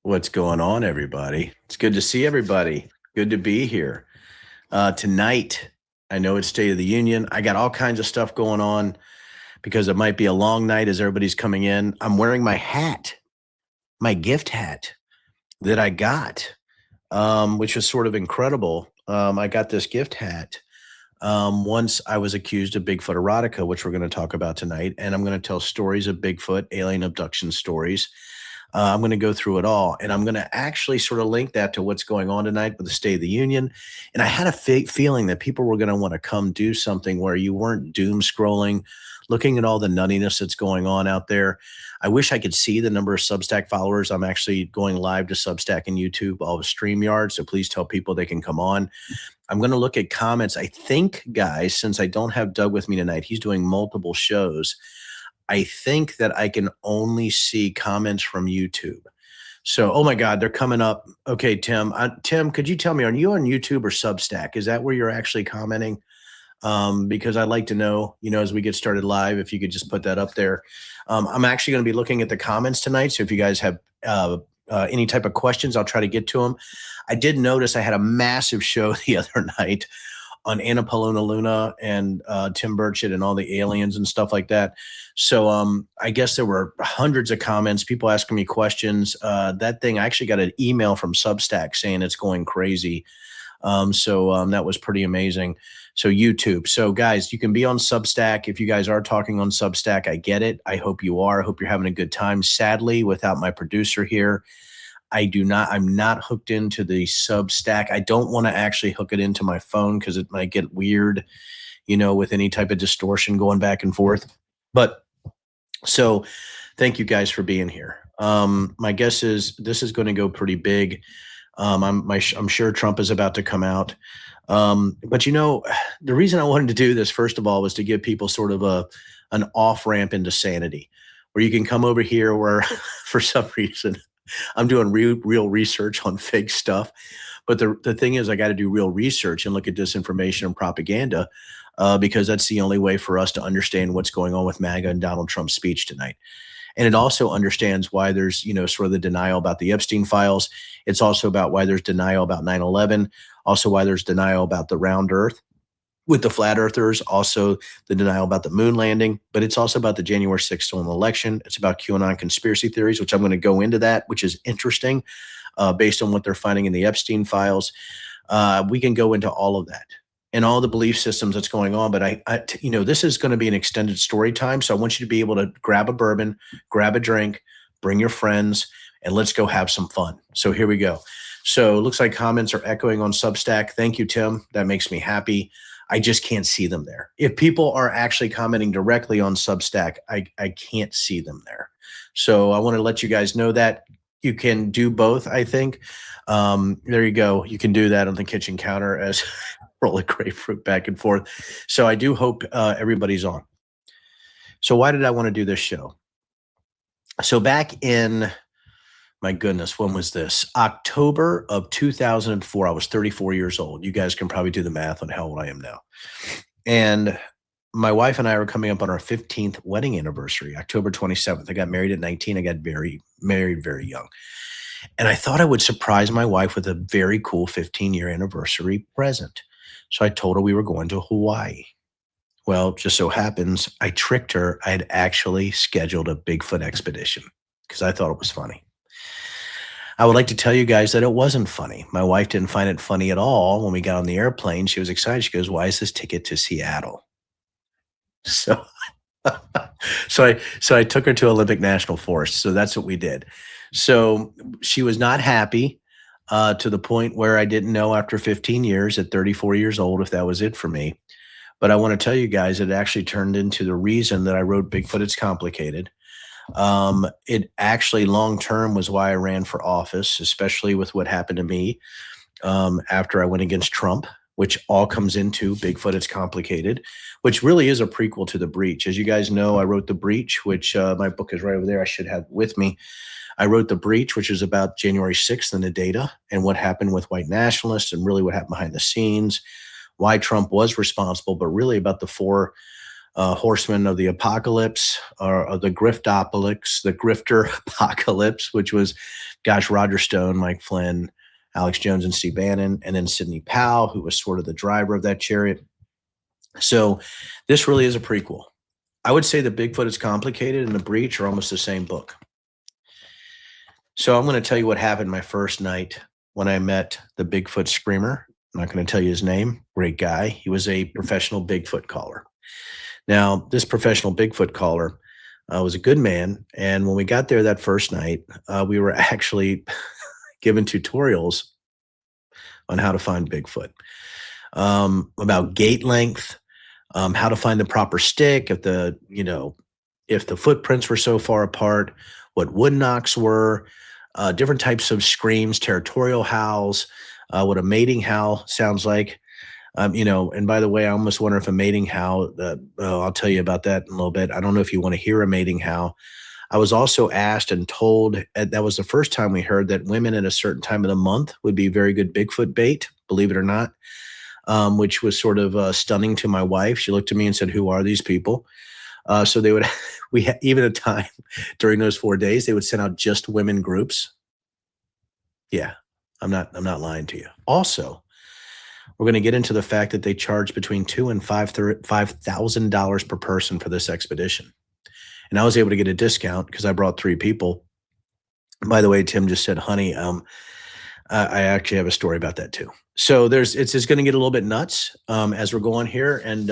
What's going on, everybody? It's good to see everybody. Good to be here. Tonight, I know it's State of the Union. I got all kinds of stuff going on because it might be a long night as everybody's coming in. I'm wearing my hat, my gift hat that I got, which was sort of incredible. I got this gift hat. Once I was accused of Bigfoot erotica, which we're going to talk about tonight, and I'm going to tell stories of Bigfoot, alien abduction stories. I'm going to go through it all, and I'm going to actually sort of link that to what's going on tonight with the State of the Union. And I had a feeling that people were going to want to come do something where you weren't doom scrolling, looking at all the nuttiness that's going on out there. I wish I could see the number of Substack followers. I'm actually going live to Substack and YouTube, all of StreamYard, so please tell people they can come on. I'm going to look at comments. I think, guys, since I don't have Doug with me tonight, he's doing multiple shows. I think that I can only see comments from YouTube. So, oh my God, they're coming up. Okay, Tim. Tim, could you tell me, are you on YouTube or Substack? Is that where you're actually commenting? Because I'd like to know, as we get started live, if you could just put that up there. I'm actually going to be looking at the comments tonight. So if you guys have any type of questions, I'll try to get to them. I did notice I had a massive show the other night on Anna Paluna Luna and Tim Burchett and all the aliens and stuff like that. So I guess there were hundreds of comments, people asking me questions. That thing, I actually got an email from Substack saying it's going crazy. So that was pretty amazing. So YouTube. So guys, you can be on Substack. If you guys are talking on Substack, I get it. I hope you are. I hope you're having a good time. Sadly, without my producer here, I'm not hooked into the Substack. I don't want to actually hook it into my phone because it might get weird, with any type of distortion going back and forth. But so thank you guys for being here. My guess is this is going to go pretty big. I'm sure Trump is about to come out. But the reason I wanted to do this, first of all, was to give people sort of an off ramp into sanity, where you can come over here where for some reason I'm doing real research on fake stuff. But the thing is, I got to do real research and look at disinformation and propaganda because that's the only way for us to understand what's going on with MAGA and Donald Trump's speech tonight. And it also understands why there's, sort of the denial about the Epstein files. It's also about why there's denial about 9/11, also why there's denial about the round earth with the flat earthers, also the denial about the moon landing, but it's also about the January 6th stolen election. It's about QAnon conspiracy theories, which I'm going to go into that, which is interesting based on what they're finding in the Epstein files. We can go into all of that and all the belief systems that's going on. But this is going to be an extended story time. So I want you to be able to grab a bourbon, grab a drink, bring your friends, and let's go have some fun. So here we go. So it looks like comments are echoing on Substack. Thank you, Tim. That makes me happy. I just can't see them there. If people are actually commenting directly on Substack, I can't see them there. So I want to let you guys know that you can do both, I think. There you go. You can do that on the kitchen counter as roll a grapefruit back and forth. So I do hope everybody's on. So why did I want to do this show? So back in, my goodness, when was this? October of 2004. I was 34 years old. You guys can probably do the math on how old I am now. And my wife and I were coming up on our 15th wedding anniversary, October 27th. I got married at 19. I got married very young. And I thought I would surprise my wife with a very cool 15-year anniversary present. So I told her we were going to Hawaii. Well, just so happens, I tricked her. I had actually scheduled a Bigfoot expedition because I thought it was funny. I would like to tell you guys that it wasn't funny. My wife didn't find it funny at all. When we got on the airplane, she was excited. She goes, "Why is this ticket to Seattle?" So, so I took her to Olympic National Forest. So that's what we did. So she was not happy to the point where I didn't know after 15 years at 34 years old if that was it for me. But I want to tell you guys, it actually turned into the reason that I wrote Bigfoot, It's Complicated. It actually long-term was why I ran for office, especially with what happened to me after I went against Trump, which all comes into Bigfoot, It's Complicated, which really is a prequel to The Breach. As you guys know, I wrote The Breach, which my book is right over there. I should have it with me. I wrote The Breach, which is about January 6th and the data and what happened with white nationalists and really what happened behind the scenes, why Trump was responsible, but really about the four horseman of the apocalypse, or of the griftopolis, the grifter apocalypse, which was, gosh, Roger Stone, Mike Flynn, Alex Jones, and Steve Bannon, and then Sidney Powell, who was sort of the driver of that chariot. So this really is a prequel. I would say the Bigfoot is complicated and the breach are almost the same book. So I'm going to tell you what happened my first night when I met the Bigfoot screamer. I'm not going to tell you his name. Great guy. He was a professional Bigfoot caller. Now, this professional Bigfoot caller was a good man. And when we got there that first night, we were actually given tutorials on how to find Bigfoot, about gait length, how to find the proper stick, if the footprints were so far apart, what wood knocks were, different types of screams, territorial howls, what a mating howl sounds like. And by the way, I almost wonder if a mating howl, I'll tell you about that in a little bit. I don't know if you want to hear a mating howl. I was also asked and told, that was the first time we heard that women at a certain time of the month would be very good Bigfoot bait, believe it or not, which was sort of stunning to my wife. She looked at me and said, "Who are these people?" So they would, even a time during those 4 days, they would send out just women groups. Yeah, I'm not lying to you. Also, we're going to get into the fact that they charge between $2,000 and $5,000 per person for this expedition. And I was able to get a discount because I brought 3 people. By the way, Tim just said, "Honey, I actually have a story about that too." So it's just going to get a little bit nuts as we're going here. And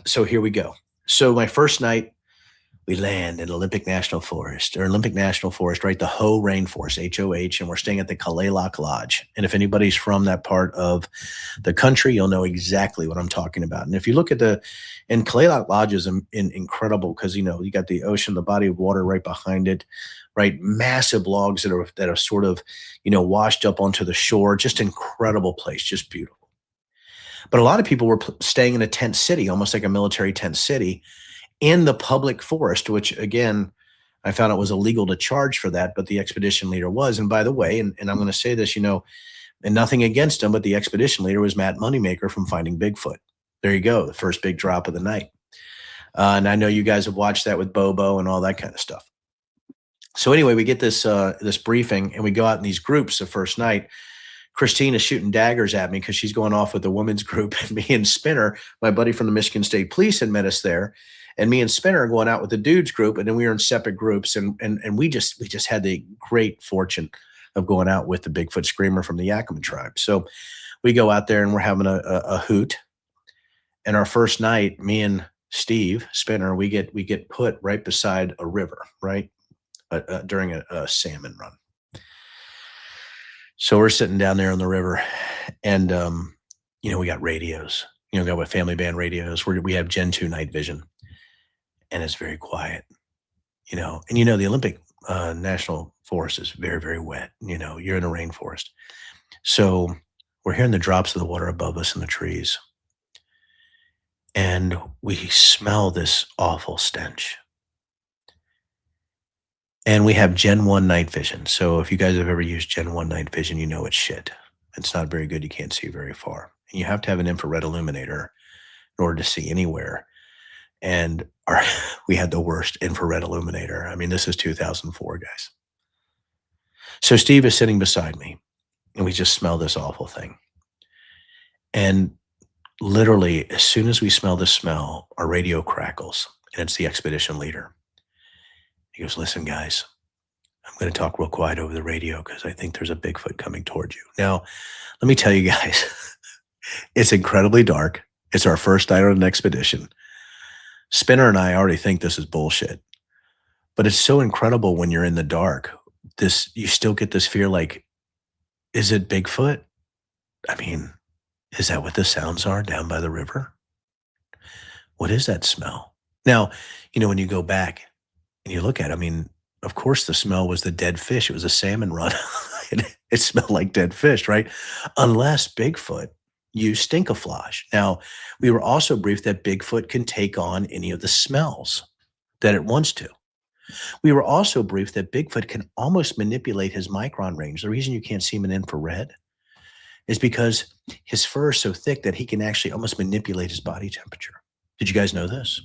so here we go. So my first night, we land in Olympic National Forest, right? The Hoh Rainforest, HOH, and we're staying at the Kalelak Lodge. And if anybody's from that part of the country, you'll know exactly what I'm talking about. And if you look at and Kalelak Lodge is incredible because, you got the ocean, the body of water right behind it, right? Massive logs that are sort of, washed up onto the shore. Just incredible place, just beautiful. But a lot of people were staying in a tent city, almost like a military tent city, in the public forest, which again, I found it was illegal to charge for that, but the expedition leader was. And by the way, and I'm going to say this, and nothing against him, but the expedition leader was Matt Moneymaker from Finding Bigfoot. There you go, the first big drop of the night. And I know you guys have watched that with Bobo and all that kind of stuff. So anyway, we get this briefing and we go out in these groups the first night. Christine is shooting daggers at me because she's going off with the women's group, and me and Spinner, my buddy from the Michigan State Police, had met us there. And me and Spinner are going out with the dudes group, and then we were in separate groups. And we just had the great fortune of going out with the Bigfoot screamer from the Yakima tribe. So we go out there and we're having a hoot. And our first night, me and Steve Spinner, we get put right beside a river, right, during a salmon run. So we're sitting down there on the river, and we got radios. Got what family band radios. We have Gen 2 night vision. And it's very quiet, and the Olympic National Forest is very, very wet. You're in a rainforest. So we're hearing the drops of the water above us in the trees. And we smell this awful stench. And we have Gen 1 night vision. So if you guys have ever used Gen 1 night vision, you know it's shit. It's not very good. You can't see very far. And you have to have an infrared illuminator in order to see anywhere. And we had the worst infrared illuminator. I mean, this is 2004, guys. So Steve is sitting beside me, and we just smell this awful thing. And literally, as soon as we smell the smell, our radio crackles, and it's the expedition leader. He goes, "Listen, guys, I'm going to talk real quiet over the radio because I think there's a Bigfoot coming towards you." Now, let me tell you guys, it's incredibly dark. It's our first night on an expedition. Spinner and I already think this is bullshit, but it's so incredible when you're in the dark. You still get this fear like, is it Bigfoot? I mean, is that what the sounds are down by the river? What is that smell? Now, when you go back and you look at it, I mean, of course the smell was the dead fish. It was a salmon run. It smelled like dead fish, right? Unless Bigfoot use stinkaflage. Now, we were also briefed that Bigfoot can take on any of the smells that it wants to. We were also briefed that Bigfoot can almost manipulate his micron range. The reason you can't see him in infrared is because his fur is so thick that he can actually almost manipulate his body temperature. Did you guys know this?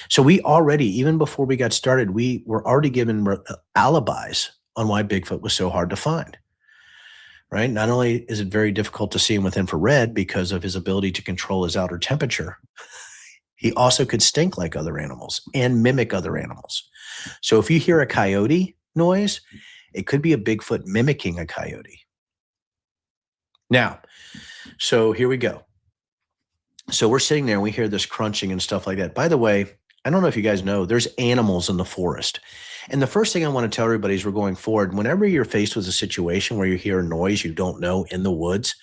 So we already, even before we got started, we were already given alibis on why Bigfoot was so hard to find, right? Not only is it very difficult to see him with infrared because of his ability to control his outer temperature, he also could stink like other animals and mimic other animals. So if you hear a coyote noise, it could be a Bigfoot mimicking a coyote. Now, so here we go. So we're sitting there and we hear this crunching and stuff like that. By the way, I don't know if you guys know, there's animals in the forest. And the first thing I want to tell everybody is we're going forward. Whenever you're faced with a situation where you hear a noise you don't know in the woods,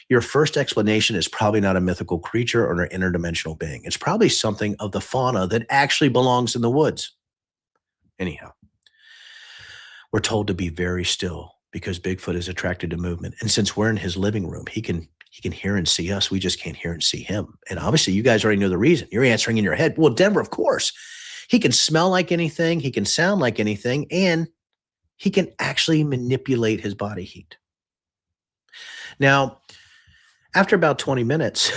your first explanation is probably not a mythical creature or an interdimensional being. It's probably something of the fauna that actually belongs in the woods. Anyhow, we're told to be very still because Bigfoot is attracted to movement. And since we're in his living room, he can hear and see us. We just can't hear and see him. And obviously, you guys already know the reason. You're answering in your head. Well, Denver, of course. He can smell like anything. He can sound like anything. And he can actually manipulate his body heat. Now, after about 20 minutes,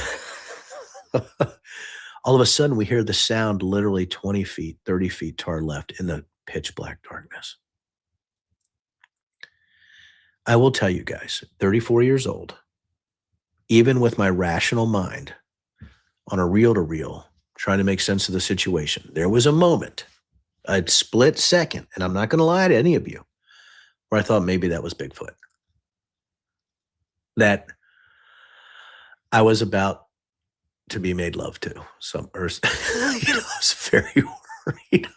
all of a sudden, we hear the sound literally 20 feet, 30 feet to our left in the pitch black darkness. I will tell you guys, 34 years old, even with my rational mind on a reel-to-reel, trying to make sense of the situation, there was a moment, a split second, and I'm not going to lie to any of you, where I thought maybe that was Bigfoot. That I was about to be made love to. I was very worried.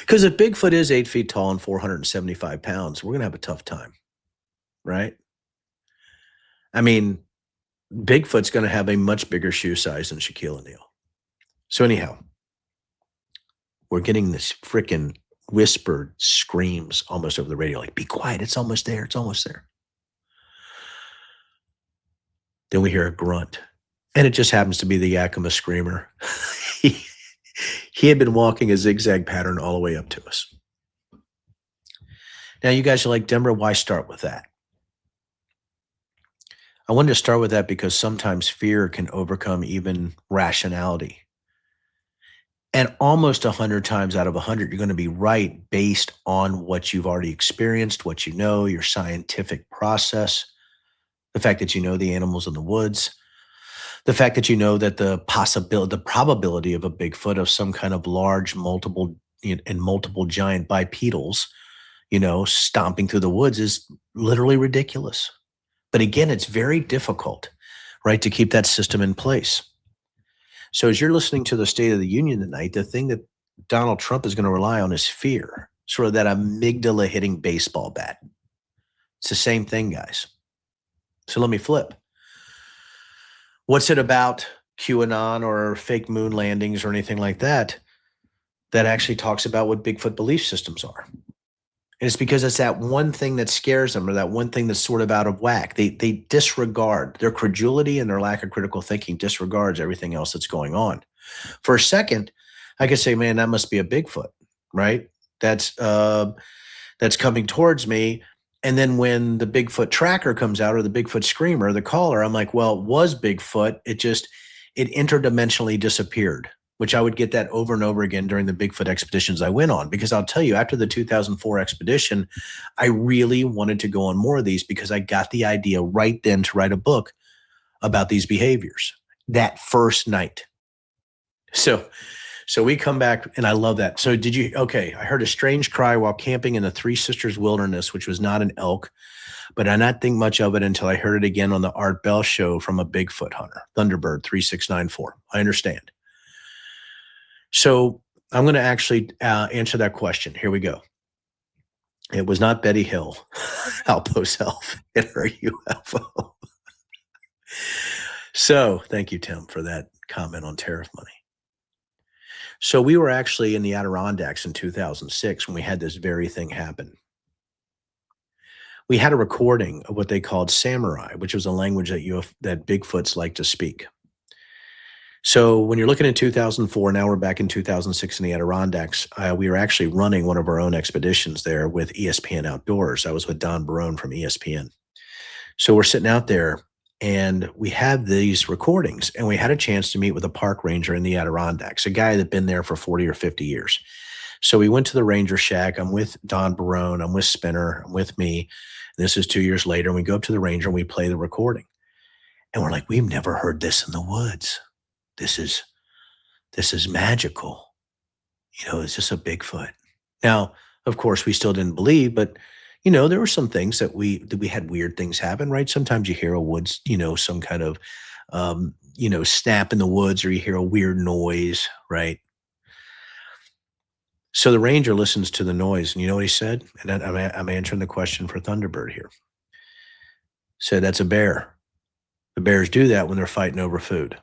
Because if Bigfoot is 8 feet tall and 475 pounds, we're going to have a tough time, right? I mean, Bigfoot's going to have a much bigger shoe size than Shaquille O'Neal. So anyhow, we're getting this freaking whispered screams almost over the radio, like, be quiet, it's almost there, it's almost there. Then we hear a grunt, and it just happens to be the Yakima screamer. He had been walking a zigzag pattern all the way up to us. Now you guys are like, Denver, why start with that? I wanted to start with that because sometimes fear can overcome even rationality. And almost 100 times out of 100, you're going to be right based on what you've already experienced, what you know, your scientific process, the fact that you know the animals in the woods, the fact that you know that the probability of a Bigfoot, of some kind of large multiple giant bipedals, stomping through the woods is literally ridiculous. But again, it's very difficult, right, to keep that system in place. So as you're listening to the State of the Union tonight, the thing that Donald Trump is going to rely on is fear, sort of that amygdala hitting baseball bat. It's the same thing, guys. So let me flip. What's it about QAnon or fake moon landings or anything like that that actually talks about what Bigfoot belief systems are? And it's because it's that one thing that scares them, or that one thing that's sort of out of whack. They disregard their credulity, and their lack of critical thinking disregards everything else that's going on. For a second, I could say, man, that must be a Bigfoot, right? That's coming towards me. And then when the Bigfoot tracker comes out, or the Bigfoot screamer, the caller, I'm like, well, it was Bigfoot. It interdimensionally disappeared, which I would get that over and over again during the Bigfoot expeditions I went on. Because I'll tell you, after the 2004 expedition, I really wanted to go on more of these because I got the idea right then to write a book about these behaviors that first night. So we come back, and I love that. So I heard a strange cry while camping in the Three Sisters Wilderness, which was not an elk, but I did not think much of it until I heard it again on the Art Bell show from a Bigfoot hunter, Thunderbird 3694. I understand. So I'm going to actually answer that question. Here we go. It was not Betty Hill, Outpost Health, and her UFO. So thank you, Tim, for that comment on tariff money. So we were actually in the Adirondacks in 2006 when we had this very thing happen. We had a recording of what they called Samurai, which was a language that Bigfoots like to speak. So when you're looking at 2004, now we're back in 2006 in the Adirondacks. We were actually running one of our own expeditions there with ESPN Outdoors. I was with Don Barone from ESPN. So we're sitting out there, And we had these recordings, and we had a chance to meet with a park ranger in the Adirondacks, a guy that'd been there for 40 or 50 years. So we went to the ranger shack. I'm with Don Barone. I'm with Spinner. I'm with me. And this is 2 years later. And we go up to the ranger and we play the recording. And we're like, we've never heard this in the woods. This is magical. Is this a Bigfoot? Now, of course, we still didn't believe, but there were some things that we had weird things happen, right? Sometimes you hear a woods, some kind of snap in the woods, or you hear a weird noise, right? So the ranger listens to the noise, and you know what he said? And I'm answering the question for Thunderbird here. Said, that's a bear. The bears do that when they're fighting over food.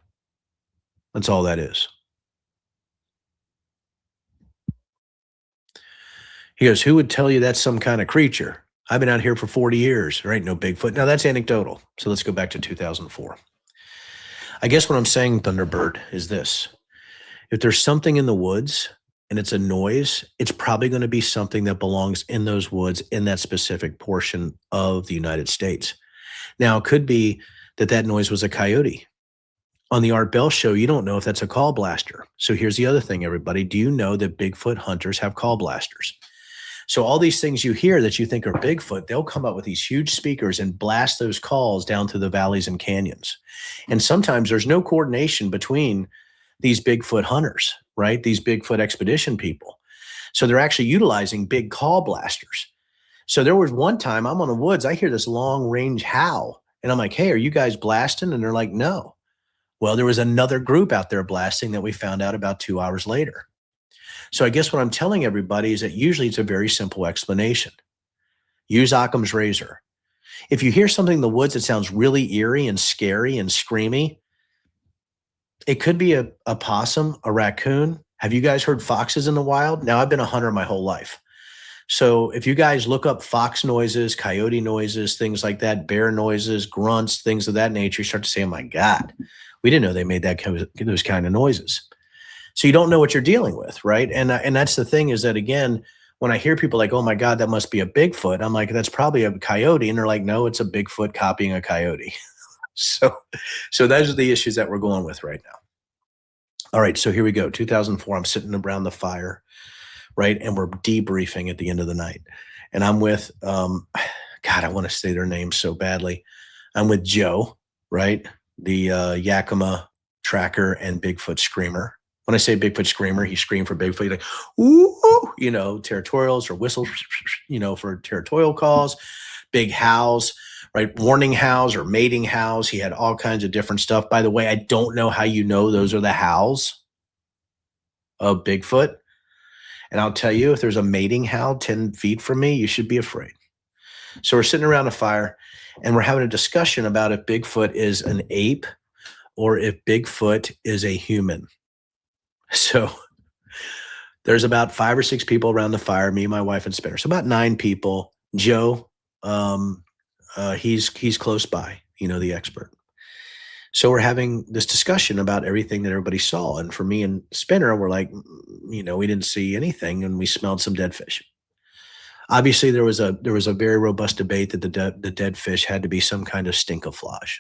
That's all that is. He goes, who would tell you that's some kind of creature? I've been out here for 40 years. There ain't no Bigfoot. Now, that's anecdotal. So let's go back to 2004. I guess what I'm saying, Thunderbird, is this. If there's something in the woods and it's a noise, it's probably going to be something that belongs in those woods in that specific portion of the United States. Now, it could be that noise was a coyote. On the Art Bell show, you don't know if that's a call blaster. So here's the other thing, everybody. Do you know that Bigfoot hunters have call blasters? So all these things you hear that you think are Bigfoot, they'll come up with these huge speakers and blast those calls down through the valleys and canyons. And sometimes there's no coordination between these Bigfoot hunters, right? These Bigfoot expedition people. So they're actually utilizing big call blasters. So there was one time I'm on the woods, I hear this long range howl, and I'm like, hey, are you guys blasting? And they're like, no. Well, there was another group out there blasting that we found out about 2 hours later. So I guess what I'm telling everybody is that usually it's a very simple explanation. Use Occam's razor. If you hear something in the woods that sounds really eerie and scary and screamy, it could be a possum, a raccoon. Have you guys heard foxes in the wild? Now, I've been a hunter my whole life. So if you guys look up fox noises, coyote noises, things like that, bear noises, grunts, things of that nature, you start to say, oh my God, we didn't know they made those kind of noises. So you don't know what you're dealing with, right? And that's the thing, is that, again, when I hear people like, oh my God, that must be a Bigfoot, I'm like, that's probably a coyote. And they're like, no, it's a Bigfoot copying a coyote. So those are the issues that we're going with right now. All right, so here we go. 2004, I'm sitting around the fire, right? And we're debriefing at the end of the night. And I'm with, God, I want to say their names so badly. I'm with Joe, right? The Yakima tracker and Bigfoot screamer. When I say Bigfoot screamer, he screamed for Bigfoot. He's like, ooh, territorials or whistles, for territorial calls, big howls, right? Warning howls or mating howls. He had all kinds of different stuff. By the way, I don't know how you know those are the howls of Bigfoot. And I'll tell you, if there's a mating howl 10 feet from me, you should be afraid. So we're sitting around a fire and we're having a discussion about if Bigfoot is an ape or if Bigfoot is a human. So there's about 5 or 6 people around the fire, me, my wife, and Spinner. So about 9 people. Joe, he's close by, the expert. So we're having this discussion about everything that everybody saw. And for me and Spinner, we're like, we didn't see anything, and we smelled some dead fish. Obviously, there was a very robust debate that the dead fish had to be some kind of stinkaflage,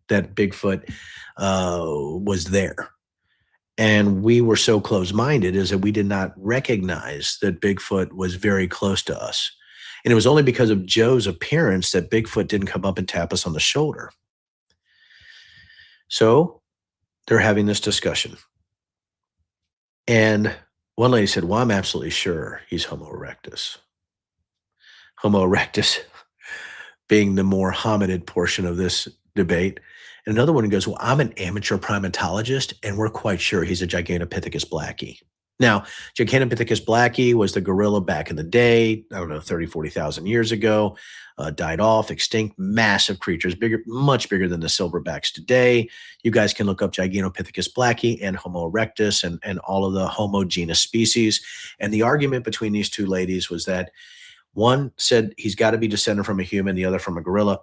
that Bigfoot was there. And we were so close-minded is that we did not recognize that Bigfoot was very close to us. And it was only because of Joe's appearance that Bigfoot didn't come up and tap us on the shoulder. So they're having this discussion. And one lady said, well, I'm absolutely sure he's Homo erectus. Homo erectus being the more hominid portion of this debate. And another one goes, well, I'm an amateur primatologist, and we're quite sure he's a Gigantopithecus blackie. Now, Gigantopithecus blackie was the gorilla back in the day, 30, 40,000 years ago, died off, extinct, massive creatures, bigger, much bigger than the silverbacks today. You guys can look up Gigantopithecus blackie and Homo erectus and all of the Homo genus species. And the argument between these two ladies was that one said he's got to be descended from a human, the other from a gorilla.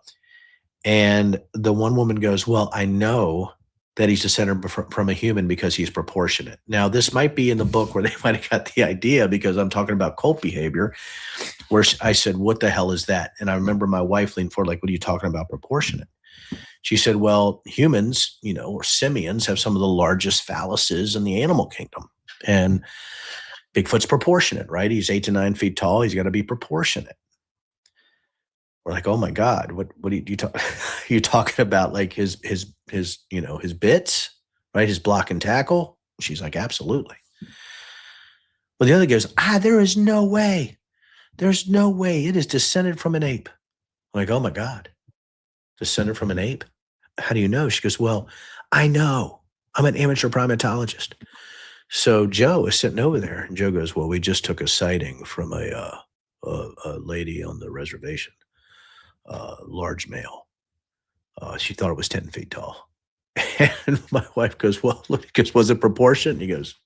And the one woman goes, well, I know that he's descended from a human because he's proportionate. Now, this might be in the book where they might have got the idea, because I'm talking about cult behavior, where I said, what the hell is that? And I remember my wife leaned forward like, what are you talking about, proportionate? She said, well, humans, or simians have some of the largest phalluses in the animal kingdom. And Bigfoot's proportionate, right? He's 8 to 9 feet tall. He's got to be proportionate. We're like, oh my God, what are you talk? You talking about like his bits, right? His block and tackle. She's like, absolutely. Well, the other goes, there is no way. There's no way it is descended from an ape. I'm like, oh my God, descended from an ape? How do you know? She goes, well, I know. I'm an amateur primatologist. So Joe is sitting over there, and Joe goes, well, we just took a sighting from a lady on the reservation, large male. She thought it was 10 feet tall. And my wife goes, well, look, because was it proportion? He goes,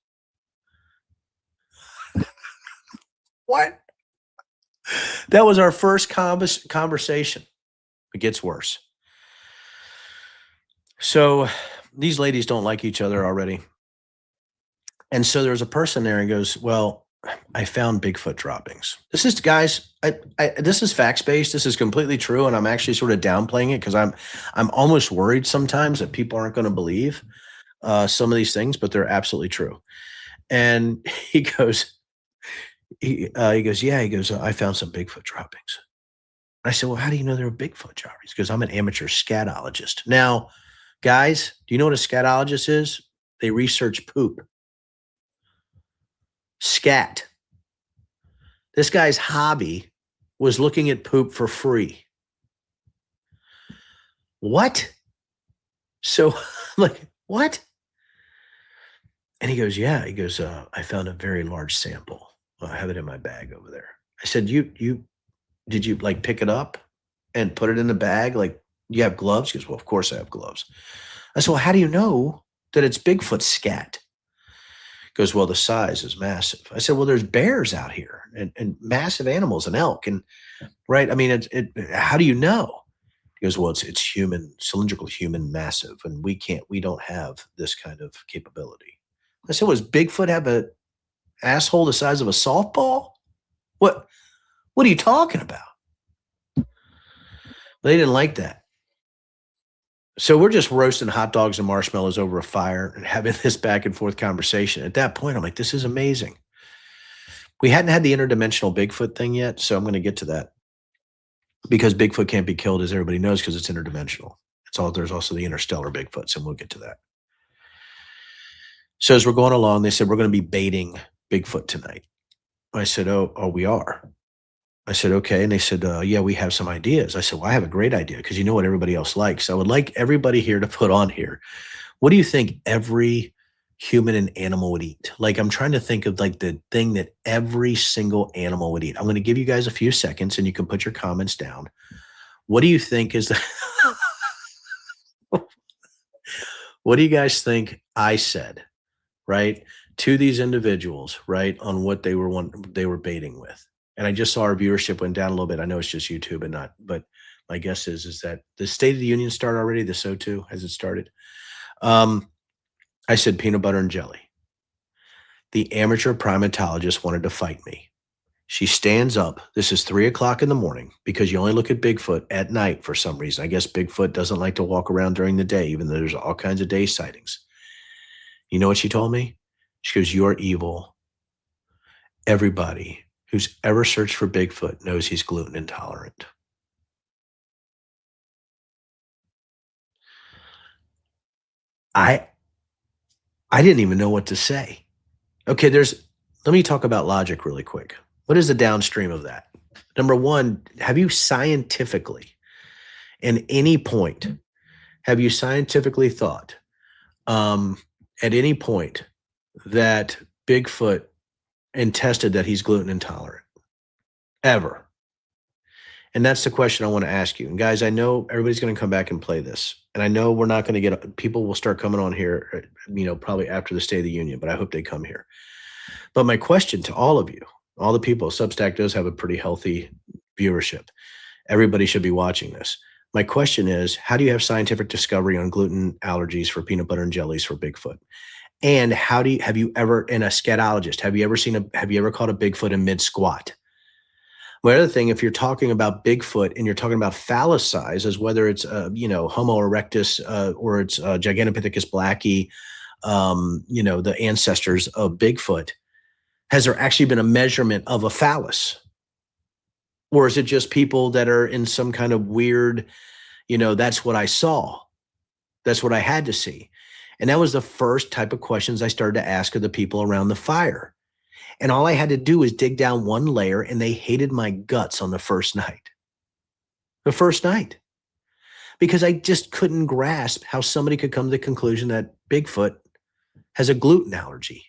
what? That was our first conversation. It gets worse. So these ladies don't like each other already. And so there was a person there and goes, well, I found Bigfoot droppings. This is, guys, this is facts-based. This is completely true. And I'm actually sort of downplaying it because I'm almost worried sometimes that people aren't going to believe some of these things, but they're absolutely true. And he goes, yeah, he goes, I found some Bigfoot droppings. I said, well, how do you know there were Bigfoot droppings? Because I'm an amateur scatologist. Now, guys, do you know what a scatologist is? They research poop. Scat. This guy's hobby was looking at poop for free. What? So, like, what? And he goes, yeah. He goes, I found a very large sample. I have it in my bag over there. I said, did you like pick it up and put it in the bag? Like, you have gloves? He goes, well, of course I have gloves. I said, well, how do you know that it's Bigfoot scat? He goes, well, the size is massive. I said, well, there's bears out here and massive animals and elk. And right. I mean, how do you know? He goes, well, it's human, cylindrical human massive. And we don't have this kind of capability. I said, was Bigfoot have a asshole the size of a softball? What are you talking about? They didn't like that. So we're just roasting hot dogs and marshmallows over a fire and having this back and forth conversation. At that point, I'm like, this is amazing. We hadn't had the interdimensional Bigfoot thing yet, so I'm going to get to that. Because Bigfoot can't be killed, as everybody knows, because it's interdimensional. There's also the interstellar Bigfoots, and we'll get to that. So as we're going along, they said, we're going to be baiting Bigfoot tonight. I said, oh, we are. I said, okay. And they said, yeah, we have some ideas. I said, well, I have a great idea because you know what everybody else likes. I would like everybody here to put on here. What do you think every human and animal would eat? Like, I'm trying to think of like the thing that every single animal would eat. I'm going to give you guys a few seconds and you can put your comments down. What do you think is the what do you guys think I said, right, to these individuals, right, on what they were baiting with? And I just saw our viewership went down a little bit. I know it's just YouTube and not, but my guess is that the State of the Union started already. The SOTU, has it started? I said peanut butter and jelly. The amateur primatologist wanted to fight me. She stands up. This is 3:00 in the morning because you only look at Bigfoot at night for some reason. I guess Bigfoot doesn't like to walk around during the day, even though there's all kinds of day sightings. You know what she told me? She goes, you're evil. Everybody who's ever searched for Bigfoot knows he's gluten intolerant. I didn't even know what to say. Okay, let me talk about logic really quick. What is the downstream of that? Number one, have you scientifically, in any point, have you scientifically thought at any point that Bigfoot and tested that he's gluten intolerant? Ever? And that's the question I want to ask you. And guys, I know everybody's going to come back and play this. And I know we're not going to get, people will start coming on here, probably after the State of the Union, but I hope they come here. But my question to all of you, all the people, Substack does have a pretty healthy viewership. Everybody should be watching this. My question is, how do you have scientific discovery on gluten allergies for peanut butter and jellies for Bigfoot? And have you ever, in a scatologist, have you ever caught a Bigfoot in mid squat? Well, the other thing, if you're talking about Bigfoot and you're talking about phallus size, as whether it's Homo erectus or it's Gigantopithecus blacki, the ancestors of Bigfoot, has there actually been a measurement of a phallus? Or is it just people that are in some kind of weird, that's what I saw. That's what I had to see. And that was the first type of questions I started to ask of the people around the fire. And all I had to do was dig down one layer, and they hated my guts on the first night. The first night. Because I just couldn't grasp how somebody could come to the conclusion that Bigfoot has a gluten allergy.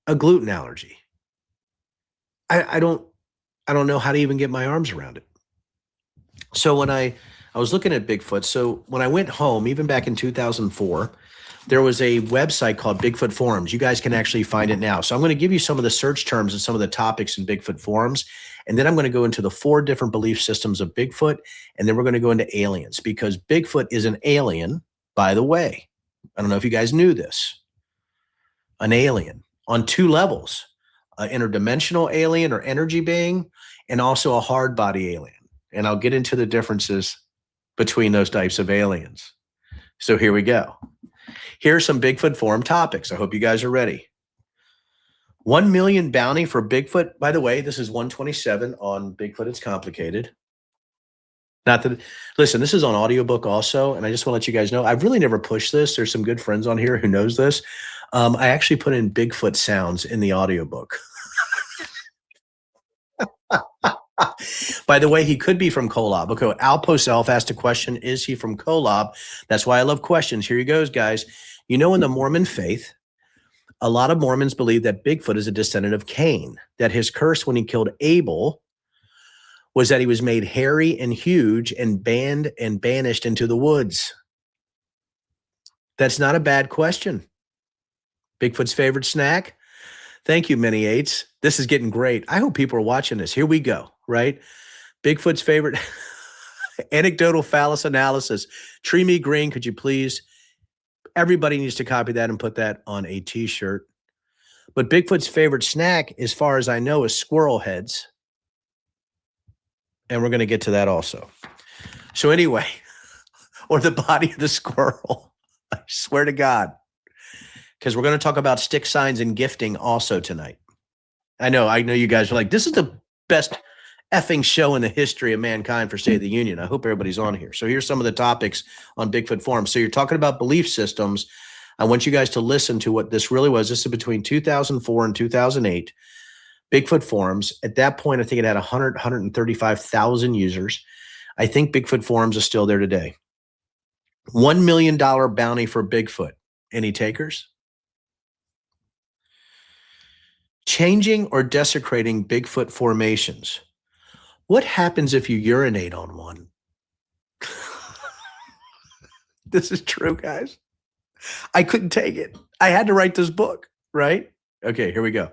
A gluten allergy. I don't know how to even get my arms around it. So when I was looking at Bigfoot, so when I went home, even back in 2004, there was a website called Bigfoot Forums. You guys can actually find it now. So I'm going to give you some of the search terms and some of the topics in Bigfoot Forums. And then I'm going to go into the 4 different belief systems of Bigfoot. And then we're going to go into aliens, because Bigfoot is an alien, by the way. I don't know if you guys knew this. An alien on 2 levels, an interdimensional alien or energy being, and also a hard body alien. And I'll get into the differences between those types of aliens. So here we go. Here are some Bigfoot forum topics. I hope you guys are ready. 1 million bounty for Bigfoot. By the way, this is 127 on Bigfoot. It's complicated. Not that, listen, this is on audiobook also. And I just want to let you guys know, I've really never pushed this. There's some good friends on here who knows this. I actually put in Bigfoot sounds in the audiobook. By the way, he could be from Kolob. Okay, Alpo Self asked a question, is he from Kolob? That's why I love questions. Here he goes, guys. In the Mormon faith, a lot of Mormons believe that Bigfoot is a descendant of Cain, that his curse when he killed Abel was that he was made hairy and huge and banned and banished into the woods. That's not a bad question. Bigfoot's favorite snack? Thank you, Many Eights. This is getting great. I hope people are watching this. Here we go, right? Bigfoot's favorite anecdotal phallus analysis. Tree me green, could you please? Everybody needs to copy that and put that on a t-shirt. But Bigfoot's favorite snack, as far as I know, is squirrel heads. And we're going to get to that also. So anyway, or the body of the squirrel. I swear to God. Because we're going to talk about stick signs and gifting also tonight. I know you guys are like, this is the best effing show in the history of mankind for State of the Union. I hope everybody's on here. So here's some of the topics on Bigfoot Forum. So you're talking about belief systems. I want you guys to listen to what this really was. This is between 2004 and 2008. Bigfoot Forums. At that point, I think it had 135,000 users. I think Bigfoot Forums is still there today. $1 million bounty for Bigfoot. Any takers? Changing or desecrating Bigfoot formations. What happens if you urinate on one? This is true, guys. I couldn't take it. I had to write this book, right? Okay, here we go.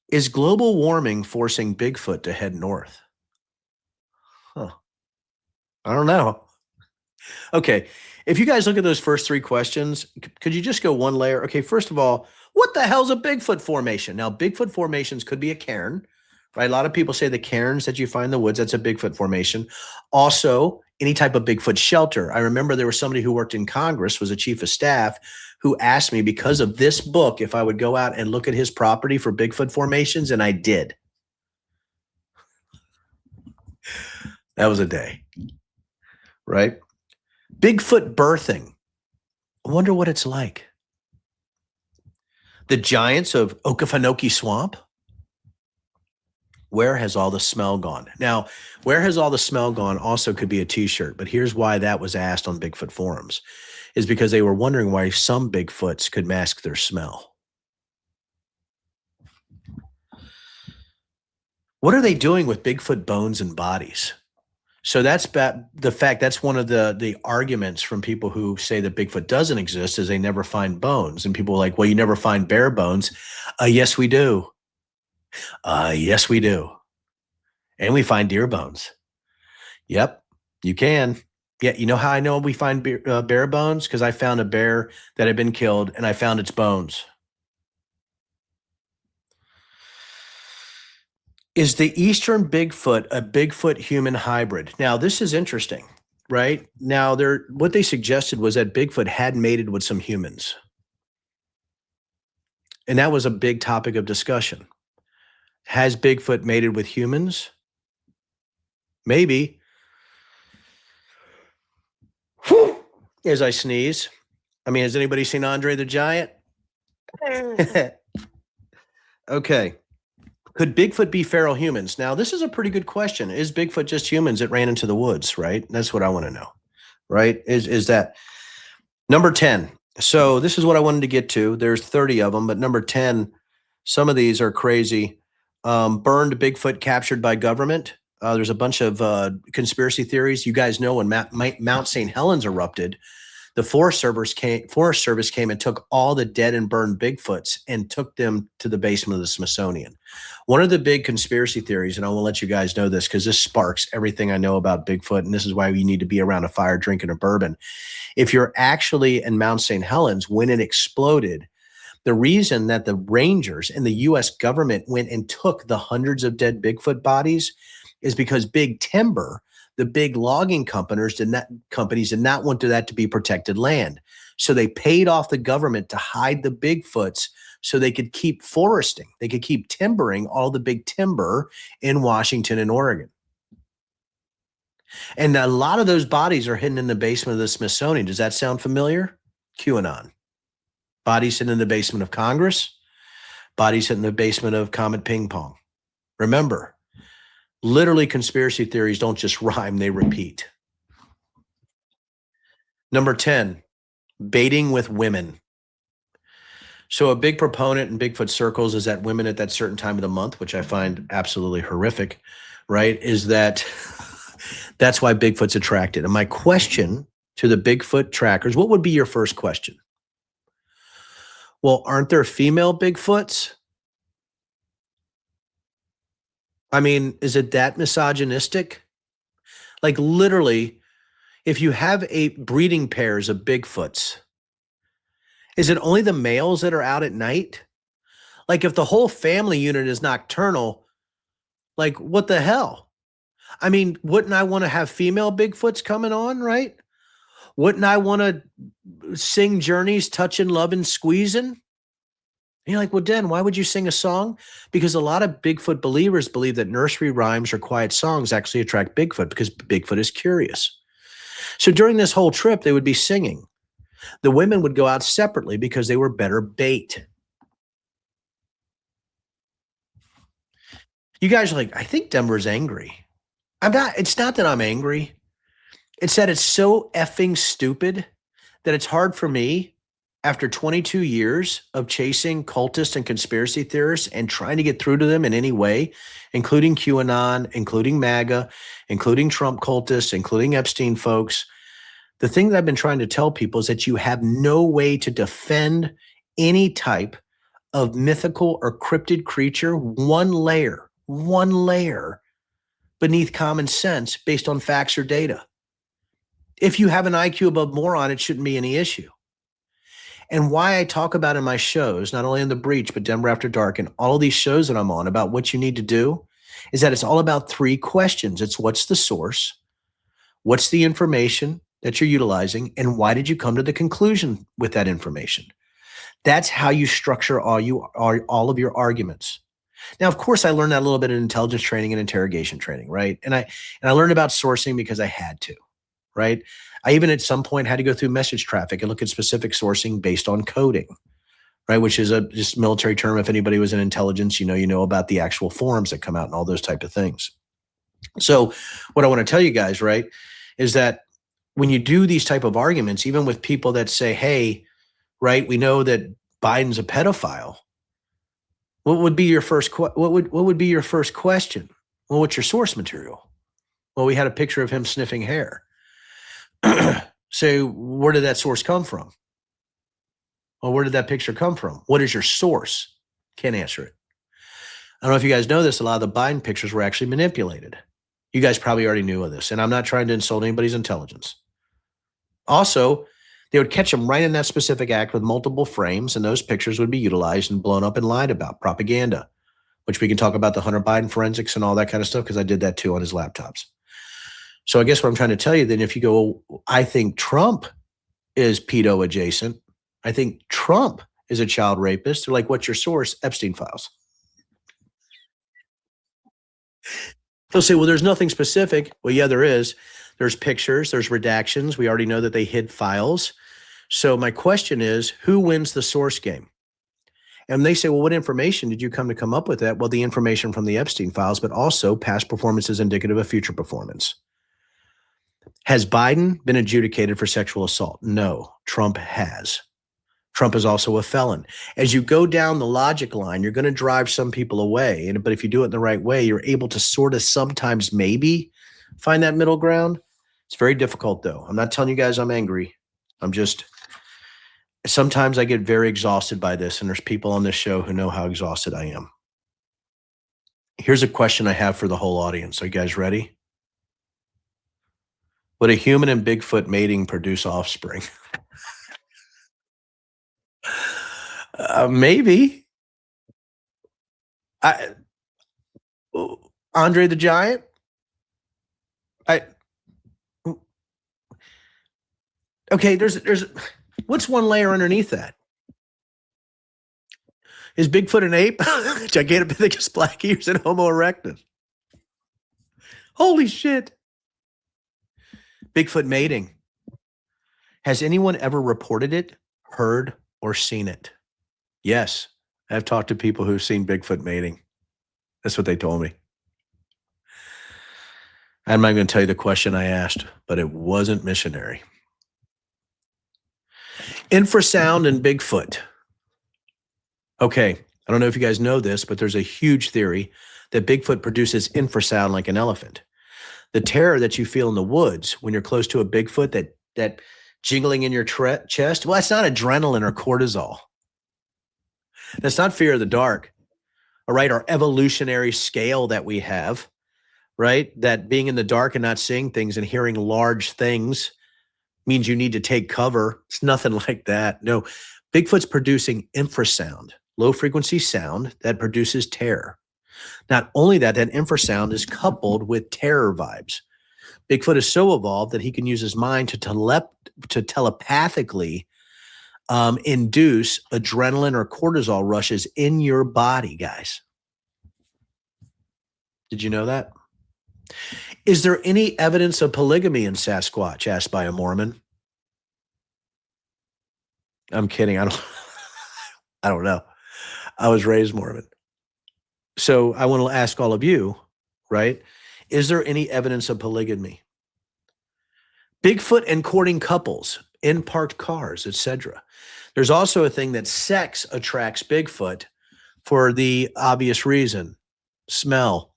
Is global warming forcing Bigfoot to head north? Huh. I don't know. Okay, if you guys look at those first 3 questions, could you just go one layer? Okay, first of all, what the hell's a Bigfoot formation? Now, Bigfoot formations could be a cairn, right? A lot of people say the cairns that you find in the woods, that's a Bigfoot formation. Also, any type of Bigfoot shelter. I remember there was somebody who worked in Congress, was a chief of staff, who asked me because of this book if I would go out and look at his property for Bigfoot formations, and I did. That was a day, right? Bigfoot birthing. I wonder what it's like. The giants of Okefenokee Swamp. Where has all the smell gone? Now, where has all the smell gone also could be a t-shirt, but here's why that was asked on Bigfoot Forums, is because they were wondering why some Bigfoots could mask their smell. What are they doing with Bigfoot bones and bodies? So that's that's one of the arguments from people who say that Bigfoot doesn't exist, is they never find bones. And people are like, well, you never find bear bones. Yes, we do. Yes, we do. And we find deer bones. Yep, you can. Yeah, you know how I know we find bear bones? Because I found a bear that had been killed, and I found its bones. Is the Eastern Bigfoot a Bigfoot human hybrid? Now, this is interesting, right? Now, what they suggested was that Bigfoot had mated with some humans. And that was a big topic of discussion. Has Bigfoot mated with humans? Maybe. Whew, as I sneeze. I mean, has anybody seen Andre the Giant? Okay. Could Bigfoot be feral humans? Now, this is a pretty good question. Is Bigfoot just humans that ran into the woods, right? That's what I want to know, right? Is that number 10? So this is what I wanted to get to. There's 30 of them, but number 10, some of these are crazy. Burned Bigfoot captured by government. There's a bunch of conspiracy theories. You guys know when Mount St. Helens erupted, the Forest Service came and took all the dead and burned Bigfoots and took them to the basement of the Smithsonian. One of the big conspiracy theories, and I will let you guys know this because this sparks everything I know about Bigfoot, and this is why you need to be around a fire drinking a bourbon. If you're actually in Mount St. Helens, when it exploded, the reason that the Rangers and the U.S. government went and took the hundreds of dead Bigfoot bodies is because Big Timber, the big logging companies did not want that to be protected land. So they paid off the government to hide the Bigfoots so they could keep foresting. They could keep timbering all the big timber in Washington and Oregon. And a lot of those bodies are hidden in the basement of the Smithsonian. Does that sound familiar? QAnon. Bodies hidden in the basement of Congress. Bodies hidden in the basement of Comet Ping Pong. Remember, literally conspiracy theories don't just rhyme, they repeat. Number 10, baiting with women. So a big proponent in Bigfoot circles is that women at that certain time of the month, which I find absolutely horrific, right, is that that's why Bigfoot's attracted. And my question to the Bigfoot trackers, what would be your first question? Well, aren't there female Bigfoots? I mean, is it that misogynistic? Like literally, if you have 8 breeding pairs of Bigfoots, is it only the males that are out at night? Like if the whole family unit is nocturnal, like what the hell? I mean, wouldn't I want to have female Bigfoots coming on, right? Wouldn't I want to sing Journey's Touching, Loving, Squeezing? And you're like, well, Den, why would you sing a song? Because a lot of Bigfoot believers believe that nursery rhymes or quiet songs actually attract Bigfoot because Bigfoot is curious. So during this whole trip, they would be singing. The women would go out separately because they were better bait. You guys are like, I think Denver's angry. I'm not. It's not that I'm angry. It's that it's so effing stupid that it's hard for me after 22 years of chasing cultists and conspiracy theorists and trying to get through to them in any way, including QAnon, including MAGA, including Trump cultists, including Epstein folks. The thing that I've been trying to tell people is that you have no way to defend any type of mythical or cryptid creature, one layer beneath common sense based on facts or data. If you have an IQ above moron, it shouldn't be any issue. And why I talk about in my shows, not only in The Breach, but Denver After Dark, and all of these shows that I'm on about what you need to do, is that it's all about 3 questions. It's what's the source? What's the information that you're utilizing? And why did you come to the conclusion with that information? That's how you structure all of your arguments. Now, of course, I learned that a little bit in intelligence training and interrogation training, right? And I learned about sourcing because I had to, right? I even at some point had to go through message traffic and look at specific sourcing based on coding, right? Which is a just military term. If anybody was in intelligence, you know about the actual forms that come out and all those type of things. So what I want to tell you guys, right, is that when you do these type of arguments, even with people that say, hey, right, we know that Biden's a pedophile. What would be your first what would be your first question? Well, what's your source material? Well, we had a picture of him sniffing hair. So where did that source come from? Well, where did that picture come from? What is your source? Can't answer it. I don't know if you guys know this. A lot of the Biden pictures were actually manipulated. You guys probably already knew of this, and I'm not trying to insult anybody's intelligence. Also, they would catch him right in that specific act with multiple frames, and those pictures would be utilized and blown up and lied about. Propaganda. which we can talk about the Hunter Biden forensics and all that kind of stuff because I did that too on his laptops. So I guess what I'm trying to tell you then, if you go, I think Trump is pedo adjacent. I think Trump is a child rapist. They're like, what's your source? Epstein files. They'll say, well, there's nothing specific. Well, yeah, there is. There's pictures, there's redactions. We already know that they hid files. So my question is, who wins the source game? And they say, well, what information did you come up with that? Well, the information from the Epstein files, but also past performance is indicative of future performance. Has Biden been adjudicated for sexual assault? No, Trump has. Trump is also a felon. As you go down the logic line, you're going to drive some people away. But if you do it in the right way, you're able to sort of sometimes maybe find that middle ground. It's very difficult, though. I'm not telling you guys I'm angry. Sometimes I get very exhausted by this, and there's people on this show who know how exhausted I am. Here's a question I have for the whole audience. Are you guys ready? Would a human and Bigfoot mating produce offspring? Maybe. Andre the Giant? Okay, there's what's one layer underneath that? Is Bigfoot an ape? Gigantopithecus black ears and Homo erectus. Holy shit. Bigfoot mating. Has anyone ever reported it, heard, or seen it? Yes. I've talked to people who've seen Bigfoot mating. That's what they told me. I'm not going to tell you the question I asked, but it wasn't missionary. Infrasound and Bigfoot. Okay, I don't know if you guys know this, but there's a huge theory that Bigfoot produces infrasound like an elephant. The terror that you feel in the woods when you're close to a Bigfoot, that jingling in your chest, well, that's not adrenaline or cortisol. That's not fear of the dark. All right, our evolutionary scale that we have, right? That being in the dark and not seeing things and hearing large things means you need to take cover. It's nothing like that. No, Bigfoot's producing infrasound, low frequency sound that produces terror. Not only that, that infrasound is coupled with terror vibes. Bigfoot is so evolved that he can use his mind to telepathically induce adrenaline or cortisol rushes in your body, guys. Did you know that? Is there any evidence of polygamy in Sasquatch? Asked by a Mormon. I'm kidding. I don't know. I was raised Mormon. So I want to ask all of you, right? Is there any evidence of polygamy? Bigfoot and courting couples in parked cars, etc. There's also a thing that sex attracts Bigfoot for the obvious reason: smell.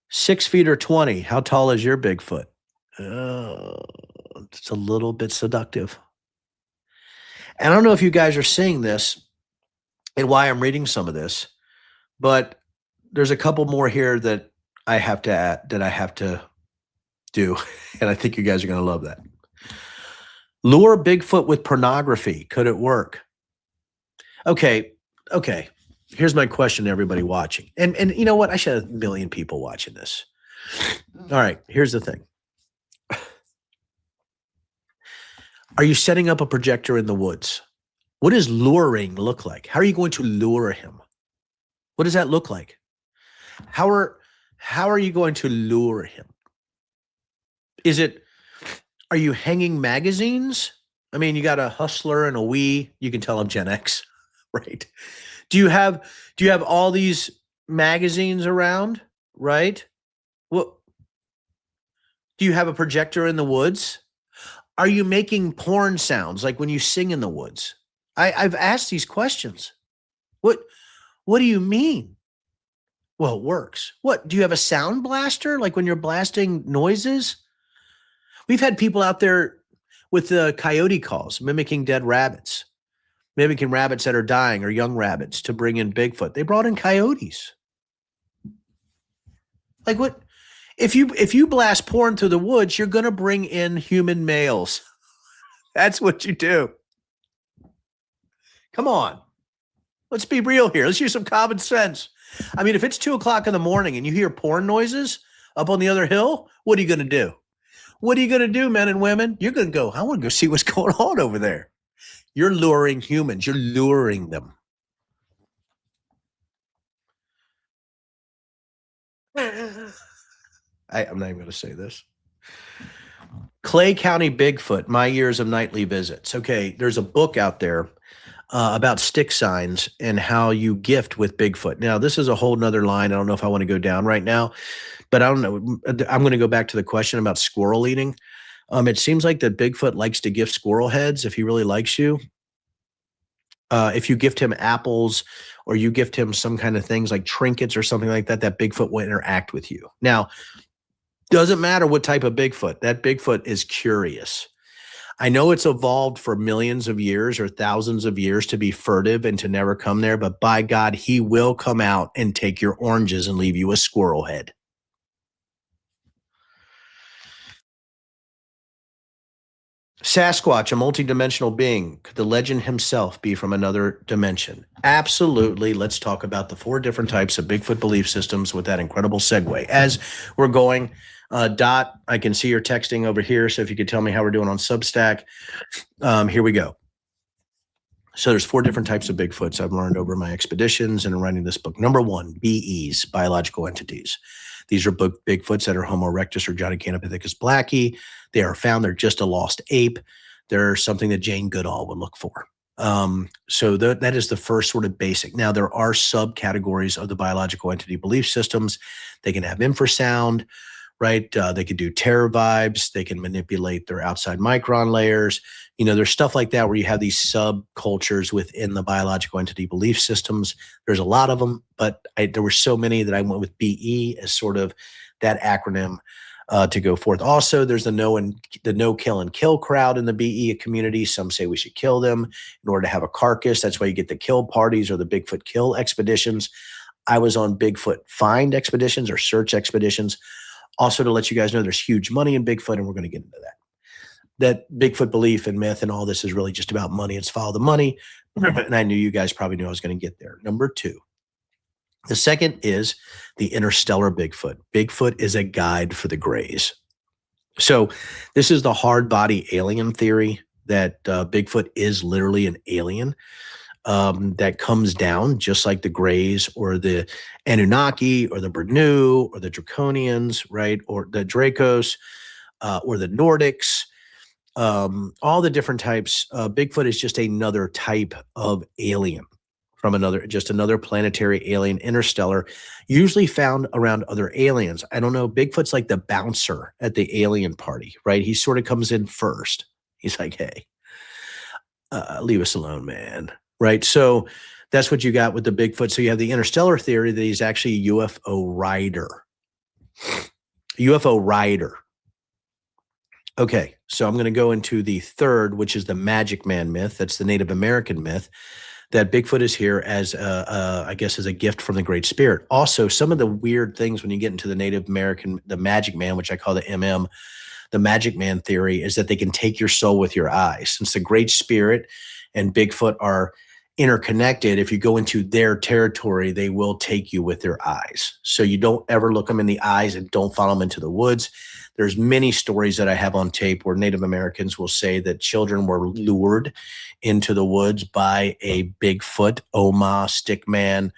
6 feet or 20. How tall is your Bigfoot? It's a little bit seductive. And I don't know if you guys are seeing this and why I'm reading some of this, but there's a couple more here that I have to add, that I have to do. And I think you guys are going to love that. Lure Bigfoot with pornography. Could it work? Okay. Here's my question to everybody watching. And you know what? I should have a million people watching this. All right. Here's the thing. Are you setting up a projector in the woods? What does luring look like? How are you going to lure him? What does that look like? How are you going to lure him? Are you hanging magazines? I mean, you got a Hustler and a Wii. You can tell I'm Gen X, right? Do you have all these magazines around, right? What? Do you have a projector in the woods? Are you making porn sounds like when you sing in the woods? I've asked these questions. What do you mean? Well, it works. What, do you have a sound blaster? Like when you're blasting noises? We've had people out there with the coyote calls, mimicking dead rabbits, mimicking rabbits that are dying or young rabbits to bring in Bigfoot. They brought in coyotes. Like what? If you blast porn through the woods, you're going to bring in human males. That's what you do. Come on. Let's be real here. Let's use some common sense. I mean, if it's 2 o'clock in the morning and you hear porn noises up on the other hill, what are you going to do? What are you going to do, men and women? You're going to go, I want to go see what's going on over there. You're luring humans. You're luring them. I'm not even going to say this. Clay County Bigfoot, My Years of Nightly Visits. Okay, there's a book out there about stick signs and how you gift with Bigfoot. Now, this is a whole nother line. I don't know if I want to go down right now, but I don't know. I'm going to go back to the question about squirrel eating. It seems like that Bigfoot likes to gift squirrel heads if he really likes you. If you gift him apples or you gift him some kind of things like trinkets or something like that, that Bigfoot will interact with you. Now, doesn't matter what type of Bigfoot. That Bigfoot is curious. I know it's evolved for millions of years or thousands of years to be furtive and to never come there, but by God, he will come out and take your oranges and leave you a squirrel head. Sasquatch, a multidimensional being. Could the legend himself be from another dimension? Absolutely. Let's talk about the 4 different types of Bigfoot belief systems with that incredible segue. As we're going, Dot, I can see you're texting over here. So if you could tell me how we're doing on Substack, here we go. So there's 4 different types of Bigfoots I've learned over my expeditions and in writing this book. Number 1, BEs, biological entities. These are Bigfoots that are Homo erectus or Johnnycanopithecus blackie. They are found. They're just a lost ape. They're something that Jane Goodall would look for. So that is the first sort of basic. Now, there are subcategories of the biological entity belief systems. They can have infrasound, right? They could do terror vibes. They can manipulate their outside micron layers. You know, there's stuff like that where you have these subcultures within the biological entity belief systems. There's a lot of them, but there were so many that I went with BE as sort of that acronym to go forth. Also, there's the no kill and kill crowd in the BE community. Some say we should kill them in order to have a carcass. That's why you get the kill parties or the Bigfoot kill expeditions. I was on Bigfoot find expeditions or search expeditions. Also, to let you guys know, there's huge money in Bigfoot, and we're going to get into that. That Bigfoot belief and myth and all this is really just about money. It's follow the money. And I knew you guys probably knew I was going to get there. Number 2. The second is the interstellar Bigfoot. Bigfoot is a guide for the grays. So this is the hard body alien theory that Bigfoot is literally an alien that comes down just like the Greys or the Anunnaki or the Bernu or the Draconians, right? Or the Dracos or the Nordics, all the different types. Bigfoot is just another type of alien from another planetary alien, interstellar, usually found around other aliens. I don't know. Bigfoot's like the bouncer at the alien party, right? He sort of comes in first. He's like, hey, leave us alone, man. Right. So that's what you got with the Bigfoot. So you have the interstellar theory that he's actually a UFO rider. UFO rider. Okay. So I'm going to go into the third, which is the Magic Man myth. That's the Native American myth that Bigfoot is here as I guess as a gift from the Great Spirit. Also, some of the weird things when you get into the Native American, the Magic Man, which I call the MM, the Magic Man theory, is that they can take your soul with your eyes. Since the Great Spirit and Bigfoot are interconnected, if you go into their territory, they will take you with their eyes. So you don't ever look them in the eyes and don't follow them into the woods. There's many stories that I have on tape where Native Americans will say that children were lured into the woods by a Bigfoot, Oma, Stickman,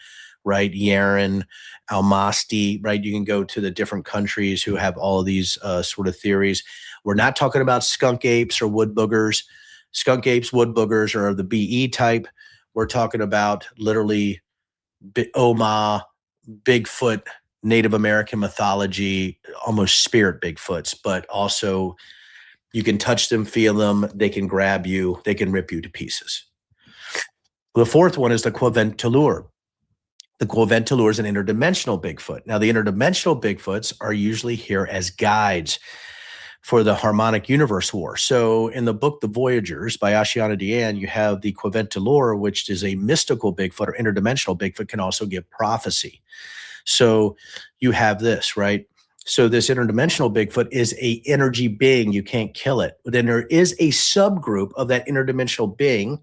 right? Yaren, Almasti, right? You can go to the different countries who have all of these sort of theories. We're not talking about skunk apes or wood boogers. Skunk apes, wood boogers are the BE type. We're talking about literally Oma, Bigfoot, Native American mythology, almost spirit Bigfoots, but also you can touch them, feel them, they can grab you, they can rip you to pieces. The fourth one is the Quaventalur. The Quaventalur is an interdimensional Bigfoot. Now, the interdimensional Bigfoots are usually here as guides for the harmonic universe war. So in the book, The Voyagers by Ashiana Deanne, you have the Quaventalur, which is a mystical Bigfoot or interdimensional Bigfoot, can also give prophecy. So you have this, right? So this interdimensional Bigfoot is a energy being. You can't kill it. But then there is a subgroup of that interdimensional being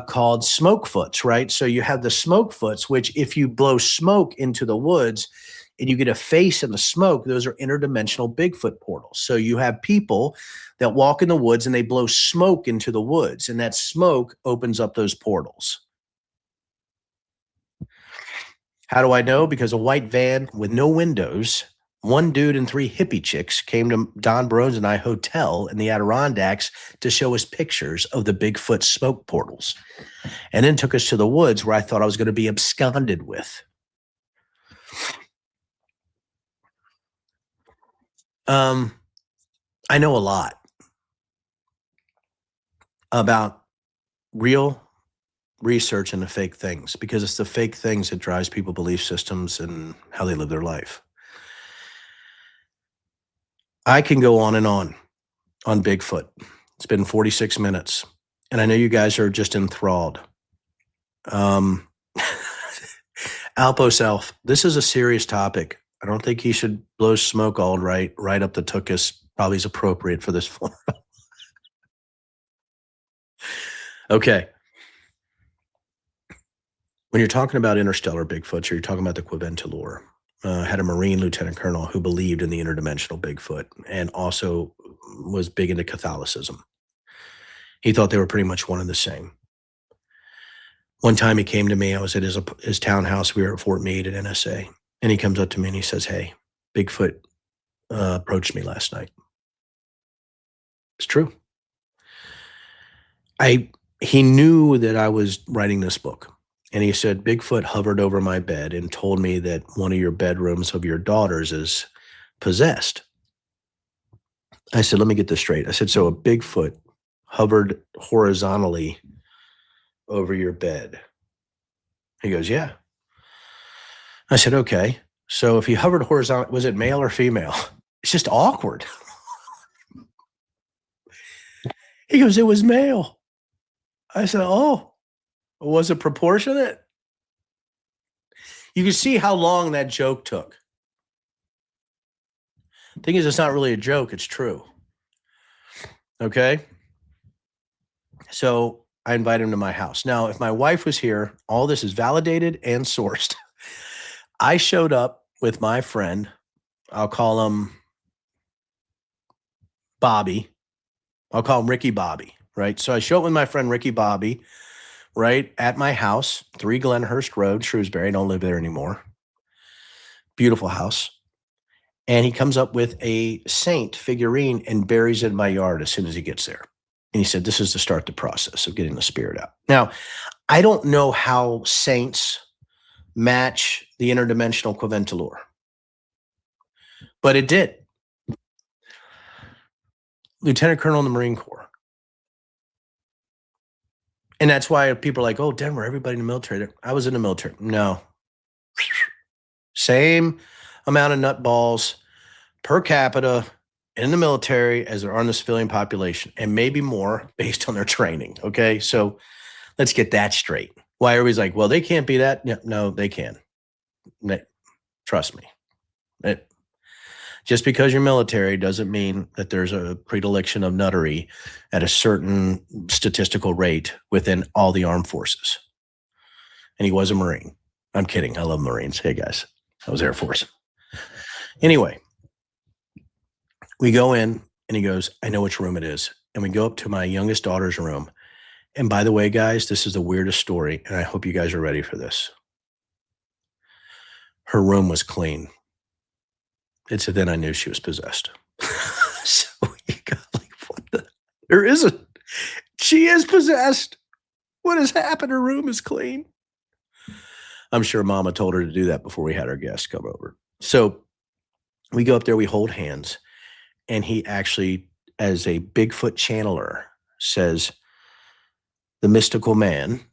called smoke foots, right? So you have the smoke foots, which if you blow smoke into the woods and you get a face in the smoke, those are interdimensional Bigfoot portals. So you have people that walk in the woods and they blow smoke into the woods, and that smoke opens up those portals. How do I know? Because a white van with no windows, one dude and three hippie chicks came to Don Brones and I hotel in the Adirondacks to show us pictures of the Bigfoot smoke portals, and then took us to the woods where I thought I was going to be absconded with. I know a lot about real research into fake things, because it's the fake things that drives people belief systems and how they live their life. I can go on Bigfoot. It's been 46 minutes, and I know you guys are just enthralled. Alpo Self, this is a serious topic. I don't think he should blow smoke all right up the tuchus. Probably is appropriate for this forum. Okay. When you're talking about interstellar Bigfoots, or you're talking about the Quiventalore, had a Marine lieutenant colonel who believed in the interdimensional Bigfoot and also was big into Catholicism. He thought they were pretty much one and the same. One time he came to me, I was at his townhouse. We were at Fort Meade at NSA. And he comes up to me and he says, "Hey, Bigfoot approached me last night." It's true. He knew that I was writing this book. And he said, "Bigfoot hovered over my bed and told me that one of your bedrooms of your daughters is possessed." I said, "Let me get this straight." I said, "So a Bigfoot hovered horizontally over your bed?" He goes, "Yeah." I said, "Okay. So if he hovered horizontally, was it male or female?" It's just awkward. He goes, "It was male." I said, "Oh, was it proportionate?" You can see how long that joke took. Thing is, it's not really a joke. It's true. Okay. So I invite him to my house. Now, if my wife was here, all this is validated and sourced. I showed up with my friend. I'll call him Bobby. I'll call him Ricky Bobby, right? So I show up with my friend Ricky Bobby, right, at my house, 3 Glenhurst Road, Shrewsbury. I don't live there anymore. Beautiful house. And he comes up with a saint figurine and buries it in my yard as soon as he gets there. And he said, "This is to start the process of getting the spirit out." Now, I don't know how saints match the interdimensional Quiventalore, but it did. Lieutenant Colonel in the Marine Corps. And that's why people are like, "Oh, Denver, everybody in the military." I was in the military. No. Same amount of nut balls per capita in the military as there are in the civilian population, and maybe more based on their training. Okay. So let's get that straight. Why everybody's like, "Well, they can't be that." No, they can. Trust me. Just because you're military doesn't mean that there's a predilection of nuttery at a certain statistical rate within all the armed forces. And he was a Marine. I'm kidding. I love Marines. Hey, guys, I was Air Force. Anyway, we go in and he goes, "I know which room it is." And we go up to my youngest daughter's room. And by the way, guys, this is the weirdest story, and I hope you guys are ready for this. Her room was clean. It's then I knew she was possessed. So you got like, what the? There isn't. She is possessed. What has happened? Her room is clean. I'm sure Mama told her to do that before we had our guests come over. So we go up there, we hold hands, and he actually, as a Bigfoot channeler, says, "The mystical man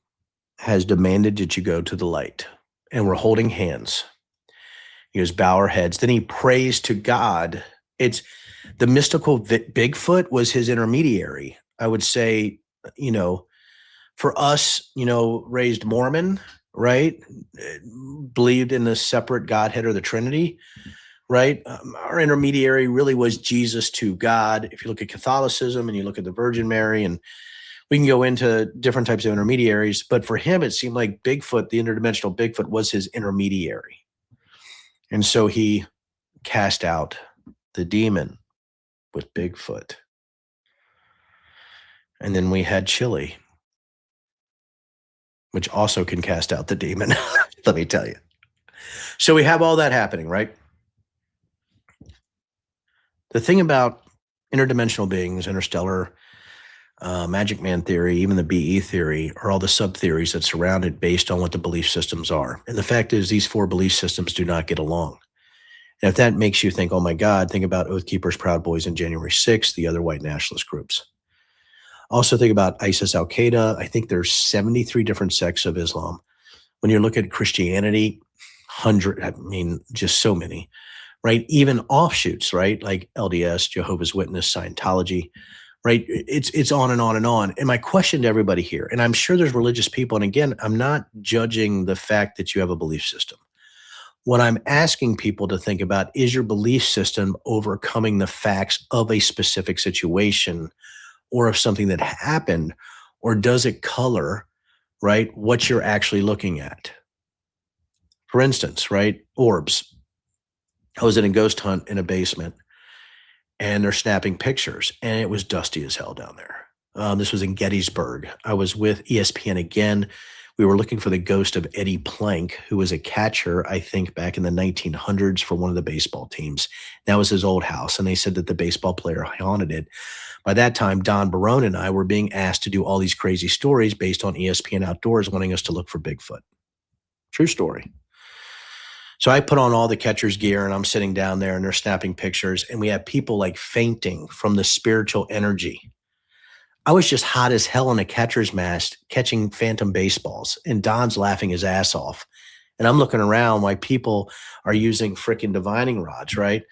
has demanded that you go to the light." And we're holding hands. He goes, "Bow our heads." Then he prays to God. It's the mystical Bigfoot was his intermediary. I would say, for us, raised Mormon, right? Believed in the separate Godhead or the Trinity, right? Our intermediary really was Jesus to God. If you look at Catholicism and you look at the Virgin Mary, and We can go into different types of intermediaries, but for him, it seemed like Bigfoot, the interdimensional Bigfoot, was his intermediary. And so he cast out the demon with Bigfoot. And then we had Chili, which also can cast out the demon, let me tell you. So we have all that happening, right? The thing about interdimensional beings, interstellar, magic man theory, even the BE theory, are all the sub-theories that surround it based on what the belief systems are. And the fact is, these four belief systems do not get along. And if that makes you think, oh my God, think about Oath Keepers, Proud Boys, and January 6th, the other white nationalist groups. Also think about ISIS, Al-Qaeda. I think there's 73 different sects of Islam. When you look at Christianity, just so many, right? Even offshoots, right? Like LDS, Jehovah's Witness, Scientology, right? It's on and on and on. And my question to everybody here, and I'm sure there's religious people, and again, I'm not judging the fact that you have a belief system. What I'm asking people to think about is your belief system overcoming the facts of a specific situation or of something that happened, or does it color, right, what you're actually looking at? For instance, right, orbs. I was in a ghost hunt in a basement, and they're snapping pictures, and it was dusty as hell down there. This was in Gettysburg. I was with ESPN again. We were looking for the ghost of Eddie Plank, who was a catcher, I think, back in the 1900s for one of the baseball teams. That was his old house, and they said that the baseball player haunted it. By that time, Don Barone and I were being asked to do all these crazy stories based on ESPN Outdoors wanting us to look for Bigfoot. True story. So I put on all the catcher's gear, and I'm sitting down there, and they're snapping pictures, and we have people like fainting from the spiritual energy. I was just hot as hell in a catcher's mask catching phantom baseballs, and Don's laughing his ass off. And I'm looking around while people are using freaking divining rods, right?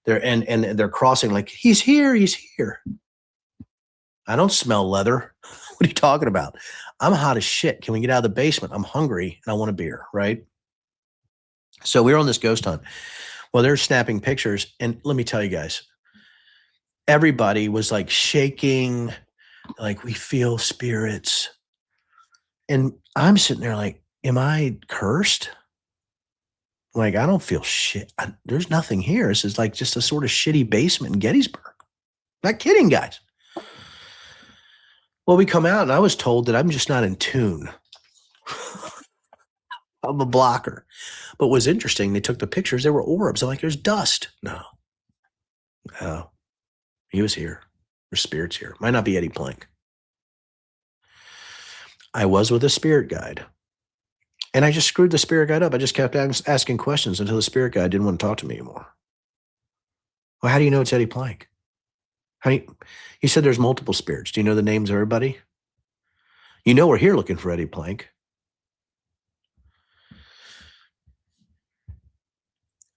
And they're crossing like, he's here, he's here. I don't smell leather. What are you talking about? I'm hot as shit. Can we get out of the basement? I'm hungry and I want a beer, right? So we were on this ghost hunt. Well, they're snapping pictures. And let me tell you guys, everybody was like shaking, like we feel spirits. And I'm sitting there like, am I cursed? Like, I don't feel shit. There's nothing here. This is like just a sort of shitty basement in Gettysburg. Not kidding, guys. Well, we come out and I was told that I'm just not in tune. I'm a blocker. But what's interesting, they took the pictures, they were orbs. I'm like, there's dust. No. He was here. There's spirits here. Might not be Eddie Plank. I was with a spirit guide. And I just screwed the spirit guide up. I just kept asking questions until the spirit guide didn't want to talk to me anymore. Well, how do you know it's Eddie Plank? He said there's multiple spirits. Do you know the names of everybody? You know we're here looking for Eddie Plank.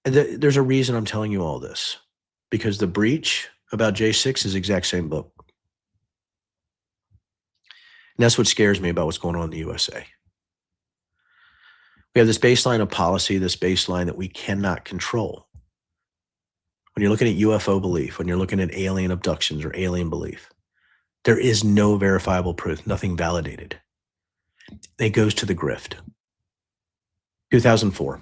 There's a reason I'm telling you all this. Because The Breach about J6 is the exact same book. And that's what scares me about what's going on in the USA. We have this baseline of policy, this baseline that we cannot control. When you're looking at UFO belief, when you're looking at alien abductions or alien belief, there is no verifiable proof, nothing validated. It goes to the grift. 2004,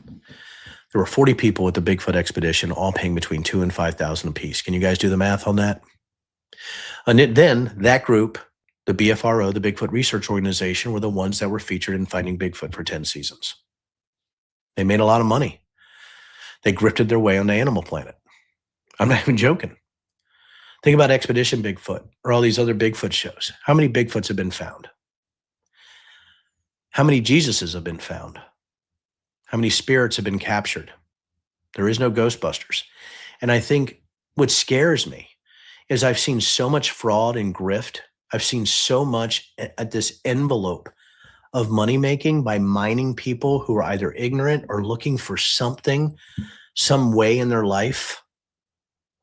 there were 40 people at the Bigfoot expedition, all paying between $2,000 and $5,000 apiece. Can you guys do the math on that? And then that group, the BFRO, the Bigfoot Research Organization, were the ones that were featured in Finding Bigfoot for 10 seasons. They made a lot of money. They grifted their way on the Animal Planet. I'm not even joking. Think about Expedition Bigfoot or all these other Bigfoot shows. How many Bigfoots have been found? How many Jesuses have been found? How many spirits have been captured? There is no Ghostbusters. And I think what scares me is I've seen so much fraud and grift. I've seen so much at this envelope of money making by mining people who are either ignorant or looking for something, some way in their life,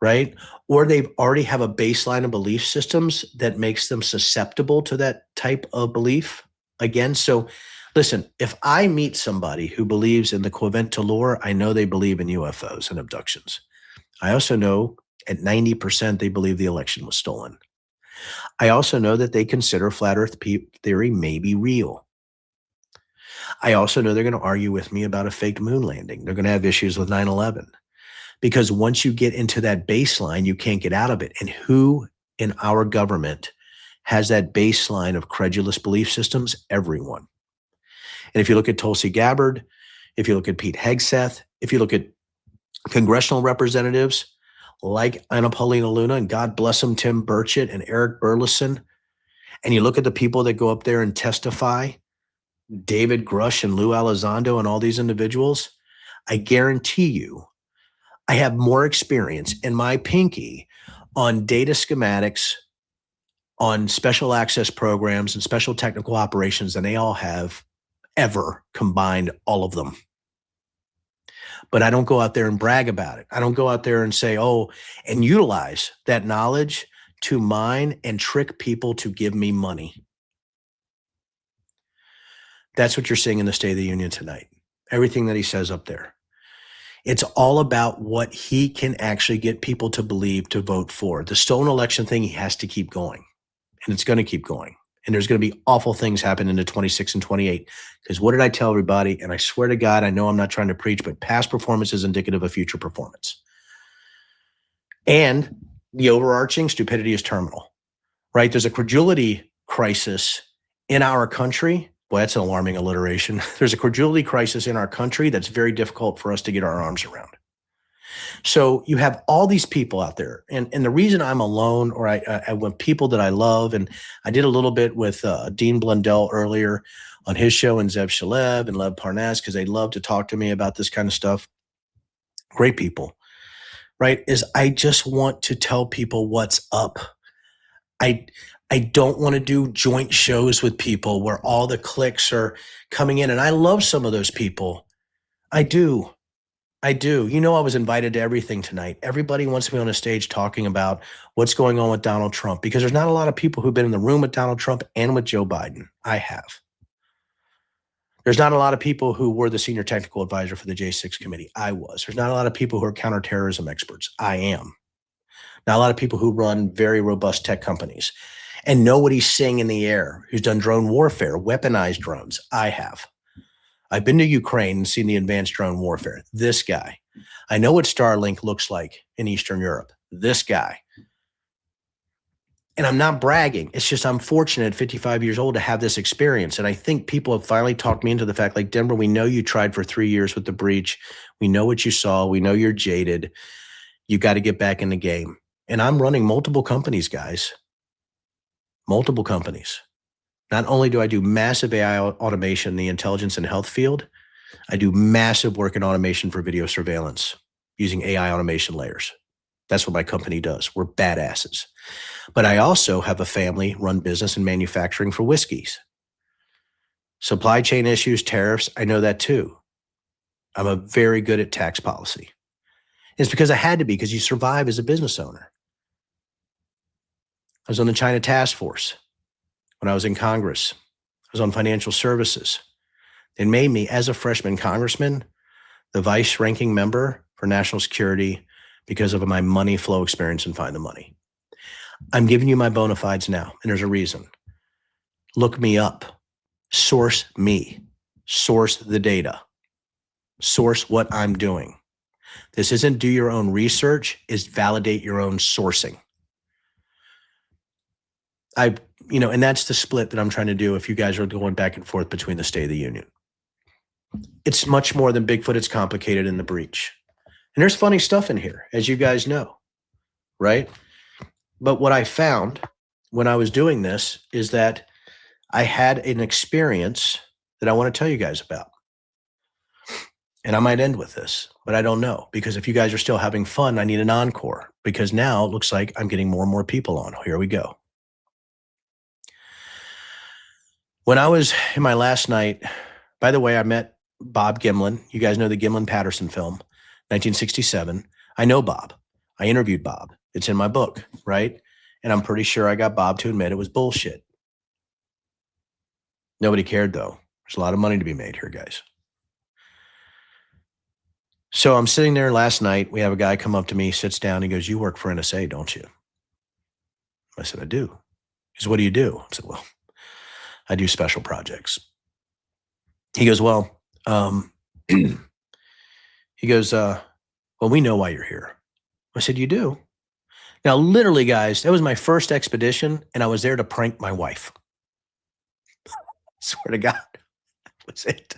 right? Or they already have a baseline of belief systems that makes them susceptible to that type of belief. Again, so listen, if I meet somebody who believes in the Quevent Talor, I know they believe in UFOs and abductions. I also know at 90% they believe the election was stolen. I also know that they consider flat earth theory may be real. I also know they're going to argue with me about a faked moon landing. They're going to have issues with 9/11 because once you get into that baseline, you can't get out of it. And who in our government has that baseline of credulous belief systems? Everyone. And if you look at Tulsi Gabbard, if you look at Pete Hegseth, if you look at congressional representatives like Anna Paulina Luna, and God bless them, Tim Burchett and Eric Burleson, and you look at the people that go up there and testify, David Grush and Lou Elizondo and all these individuals, I guarantee you, I have more experience in my pinky on data schematics, on special access programs and special technical operations than they all have ever combined, all of them. But I don't go out there and brag about it. I don't go out there and say, oh, and utilize that knowledge to mine and trick people to give me money. That's what you're seeing in the State of the Union tonight. Everything that he says up there. It's all about what he can actually get people to believe to vote for. The stolen election thing, he has to keep going. And it's going to keep going. And there's going to be awful things happen into 26 and 28. Because what did I tell everybody? And I swear to God, I know I'm not trying to preach, but past performance is indicative of future performance. And the overarching stupidity is terminal, right? There's a credulity crisis in our country. Boy, that's an alarming alliteration. There's a credulity crisis in our country that's very difficult for us to get our arms around. So you have all these people out there. And the reason I'm alone, or I want people that I love, and I did a little bit with Dean Blundell earlier on his show, and Zev Shalev and Lev Parnas, because they love to talk to me about this kind of stuff. Great people, right? Is I just want to tell people what's up. I don't want to do joint shows with people where all the clicks are coming in. And I love some of those people. I do. You know, I was invited to everything tonight. Everybody wants to be on a stage talking about what's going on with Donald Trump, because there's not a lot of people who've been in the room with Donald Trump and with Joe Biden. I have. There's not a lot of people who were the senior technical advisor for the J6 committee. I was. There's not a lot of people who are counterterrorism experts. I am. Not a lot of people who run very robust tech companies and know what he's seeing in the air, who's done drone warfare, weaponized drones. I have. I've been to Ukraine and seen the advanced drone warfare. This guy. I know what Starlink looks like in Eastern Europe. This guy. And I'm not bragging. It's just I'm fortunate at 55 years old to have this experience. And I think people have finally talked me into the fact, like, Denver, we know you tried for 3 years with the breach. We know what you saw. We know you're jaded. You got to get back in the game. And I'm running multiple companies, guys. Multiple companies. Not only do I do massive AI automation in the intelligence and health field, I do massive work in automation for video surveillance using AI automation layers. That's what my company does. We're badasses. But I also have a family-run business in manufacturing for whiskeys. Supply chain issues, tariffs, I know that too. I'm a very good at tax policy. It's because I had to be, because you survive as a business owner. I was on the China task force when I was in Congress. I was on financial services. They made me, as a freshman congressman, the vice ranking member for national security because of my money flow experience and find the money. I'm giving you my bona fides now, and there's a reason. Look me up. Source me. Source the data. Source what I'm doing. This isn't do your own research, it's validate your own sourcing. And that's the split that I'm trying to do if you guys are going back and forth between the State of the Union. It's much more than Bigfoot. It's complicated in the breach. And there's funny stuff in here, as you guys know, right? But what I found when I was doing this is that I had an experience that I want to tell you guys about. And I might end with this, but I don't know, because if you guys are still having fun, I need an encore, because now it looks like I'm getting more and more people on. Here we go. When I was in my last night, by the way, I met Bob Gimlin. You guys know the Gimlin-Patterson film, 1967. I know Bob. I interviewed Bob. It's in my book, right? And I'm pretty sure I got Bob to admit it was bullshit. Nobody cared, though. There's a lot of money to be made here, guys. So I'm sitting there last night. We have a guy come up to me, sits down. He goes, "You work for NSA, don't you?" I said, "I do." He goes, what do you do? I said, well, I do special projects. He goes, well, he goes, well, we know why you're here. I said, you do? Now, literally, guys, that was my first expedition, and I was there to prank my wife. Swear to God, that was it.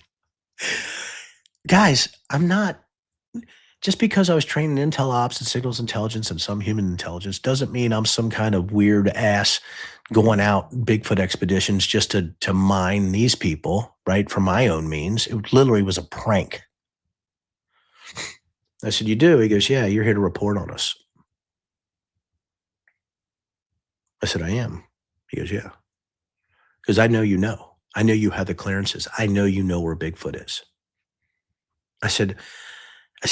Guys, I'm not, just because I was trained in intel ops and signals intelligence and some human intelligence doesn't mean I'm some kind of weird ass going out Bigfoot expeditions just to mine these people, right, for my own means. It literally was a prank. I said, you do? He goes, yeah, you're here to report on us. I said, I am. He goes, yeah. Because I know you know. I know you have the clearances. I know you know where Bigfoot is. I said,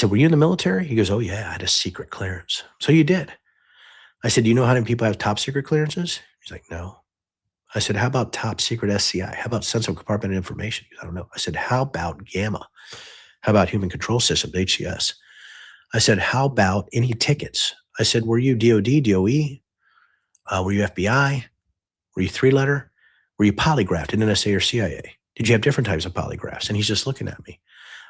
were you in the military? He goes, oh, yeah, I had a secret clearance. So you did. I said, do you know how many people have top secret clearances? He's like, no. I said, how about top secret SCI? How about sensitive compartmented information? He goes, I don't know. I said, how about Gamma? How about human control system, HCS? I said, how about any tickets? I said, were you DOD, DOE? Were you FBI? Were you three-letter? Were you polygraphed in NSA or CIA? Did you have different types of polygraphs? And he's just looking at me.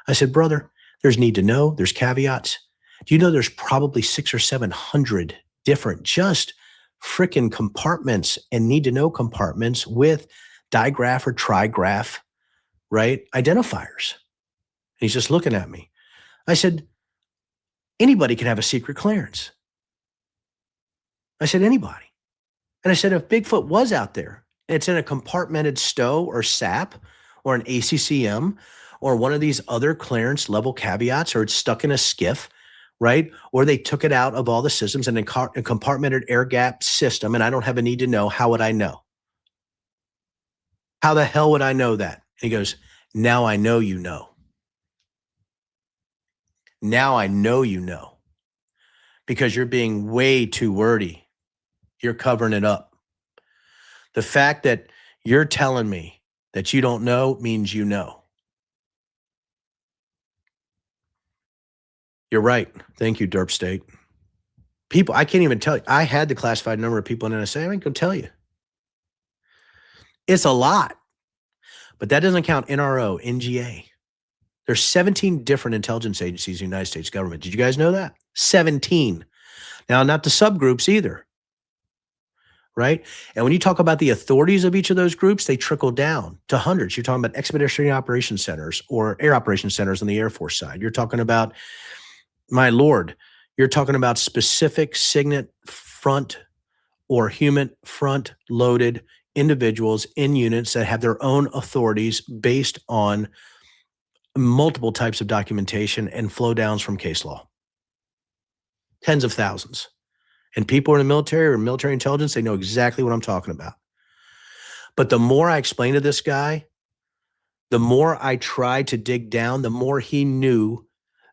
I said, brother, there's need to know. There's caveats. Do you know there's probably 600 or 700 different just freaking compartments and need to know compartments with digraph or trigraph, right, identifiers? And he's just looking at me. I said, anybody can have a secret clearance. I said, anybody. And I said, if Bigfoot was out there, and it's in a compartmented STO or SAP or an ACCM or one of these other clearance level caveats, or it's stuck in a skiff, right? Or they took it out of all the systems in a compartmented air gap system, and I don't have a need to know, how would I know? How the hell would I know that? And he goes, now I know you know. Now I know you know. Because you're being way too wordy. You're covering it up. The fact that you're telling me that you don't know means you know. You're right. Thank you, Derp State. People, I can't even tell you. I had the classified number of people in NSA. I ain't gonna tell you. It's a lot. But that doesn't count NRO, NGA. There's 17 different intelligence agencies in the United States government. Did you guys know that? 17. Now, not the subgroups either. Right? And when you talk about the authorities of each of those groups, they trickle down to hundreds. You're talking about expeditionary operations centers or air operations centers on the Air Force side. You're talking about, my Lord, you're talking about specific signet front or human front loaded individuals in units that have their own authorities based on multiple types of documentation and flow downs from case law. Tens of thousands. And people in the military or military intelligence, they know exactly what I'm talking about. But the more I explained to this guy, the more I tried to dig down, the more he knew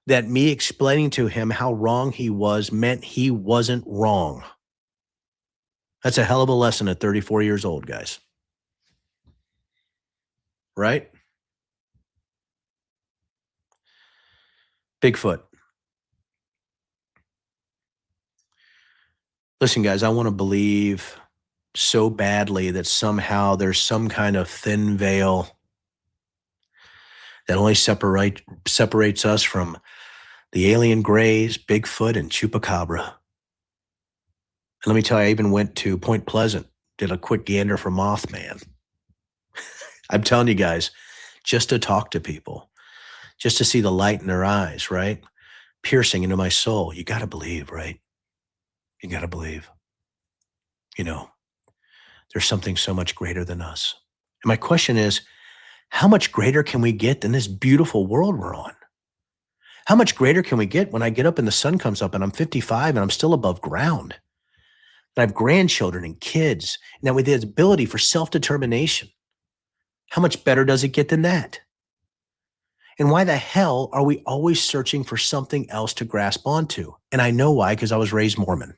that me explaining to him how wrong he was meant he wasn't wrong. That's a hell of a lesson at 34 years old, guys. Right? Bigfoot. Listen, guys, I want to believe so badly that somehow there's some kind of thin veil that only separates us from the alien grays, Bigfoot, and Chupacabra. And let me tell you, I even went to Point Pleasant, did a quick gander for Mothman. I'm telling you guys, just to talk to people, just to see the light in their eyes, right? Piercing into my soul. You got to believe, right? You got to believe. You know, there's something so much greater than us. And my question is, how much greater can we get than this beautiful world we're on? How much greater can we get when I get up and the sun comes up and I'm 55 and I'm still above ground? And I have grandchildren and kids, and that with the ability for self-determination. How much better does it get than that? And why the hell are we always searching for something else to grasp onto? And I know why, because I was raised Mormon.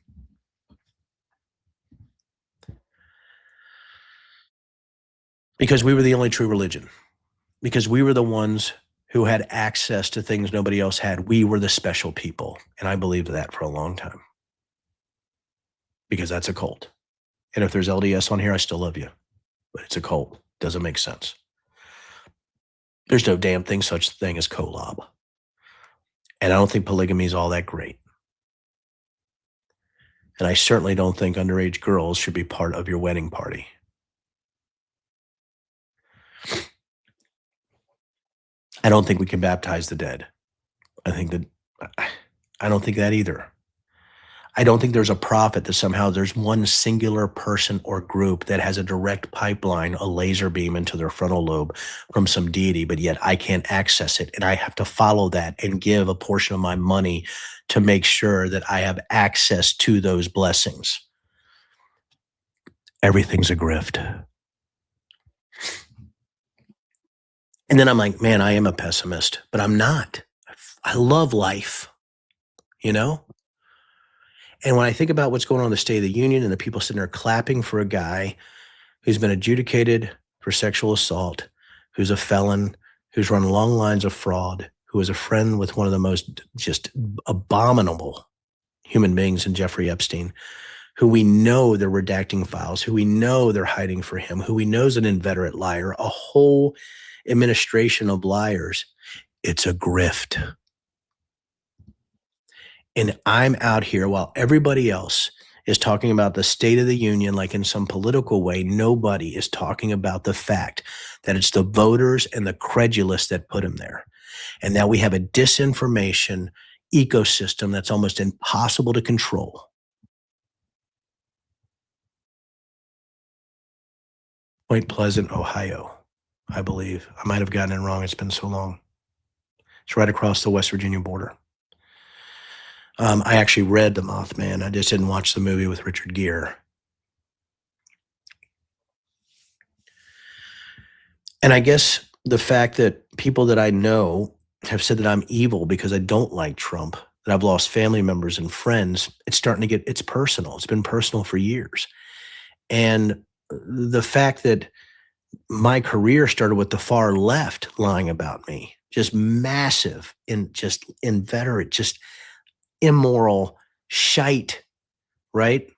Because we were the only true religion. Because we were the ones who had access to things nobody else had. We were the special people. And I believed that for a long time. Because that's a cult. And if there's LDS on here, I still love you. But it's a cult. Doesn't make sense. There's no damn thing such thing as collab. And I don't think polygamy is all that great. And I certainly don't think underage girls should be part of your wedding party. I don't think we can baptize the dead. I don't think that either. I don't think there's a prophet that somehow there's one singular person or group that has a direct pipeline, a laser beam into their frontal lobe from some deity, but yet I can't access it. And I have to follow that and give a portion of my money to make sure that I have access to those blessings. Everything's a grift. And then I'm like, man, I am a pessimist, but I'm not. I love life, you know? And when I think about what's going on in the State of the Union and the people sitting there clapping for a guy who's been adjudicated for sexual assault, who's a felon, who's run long lines of fraud, who is a friend with one of the most just abominable human beings in Jeffrey Epstein, who we know they're redacting files, who we know they're hiding for him, who we know is an inveterate liar, a whole administration of liars. It's a grift. And I'm out here while everybody else is talking about the State of the Union like in some political way. Nobody is talking about the fact that it's the voters and the credulous that put him there. And that we have a disinformation ecosystem that's almost impossible to control. Point Pleasant, Ohio, I believe. I might have gotten it wrong. It's been so long. It's right across the West Virginia border. I actually read The Mothman. I just didn't watch the movie with Richard Gere. And I guess the fact that people that I know have said that I'm evil because I don't like Trump, that I've lost family members and friends, it's personal. It's been personal for years. And the fact that my career started with the far left lying about me, just massive and just inveterate, just immoral shite, right?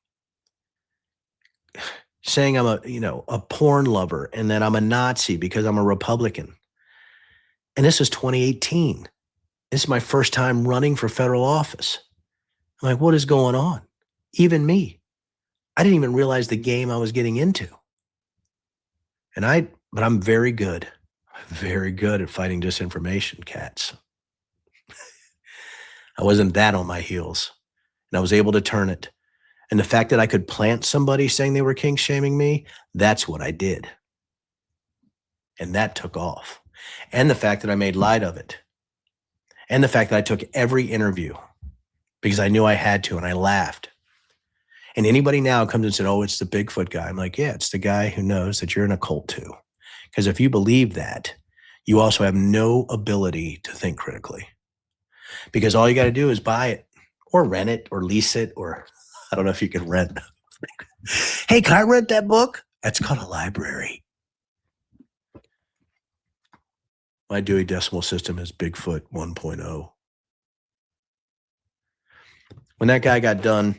Saying I'm a porn lover and that I'm a Nazi because I'm a Republican. And this is 2018. This is my first time running for federal office. I'm like, what is going on? Even me. I didn't even realize the game I was getting into. But I'm very good at fighting disinformation, cats. I wasn't that on my heels, and I was able to turn it. And the fact that I could plant somebody saying they were kink shaming me, that's what I did. And that took off. And the fact that I made light of it. And the fact that I took every interview because I knew I had to, and I laughed. And anybody now comes and said, oh, it's the Bigfoot guy. I'm like, yeah, it's the guy who knows that you're in a cult too. Because if you believe that, you also have no ability to think critically. Because all you got to do is buy it or rent it or lease it, or I don't know if you can rent. Hey, can I rent that book? That's called a library. My Dewey Decimal System is Bigfoot 1.0. When that guy got done,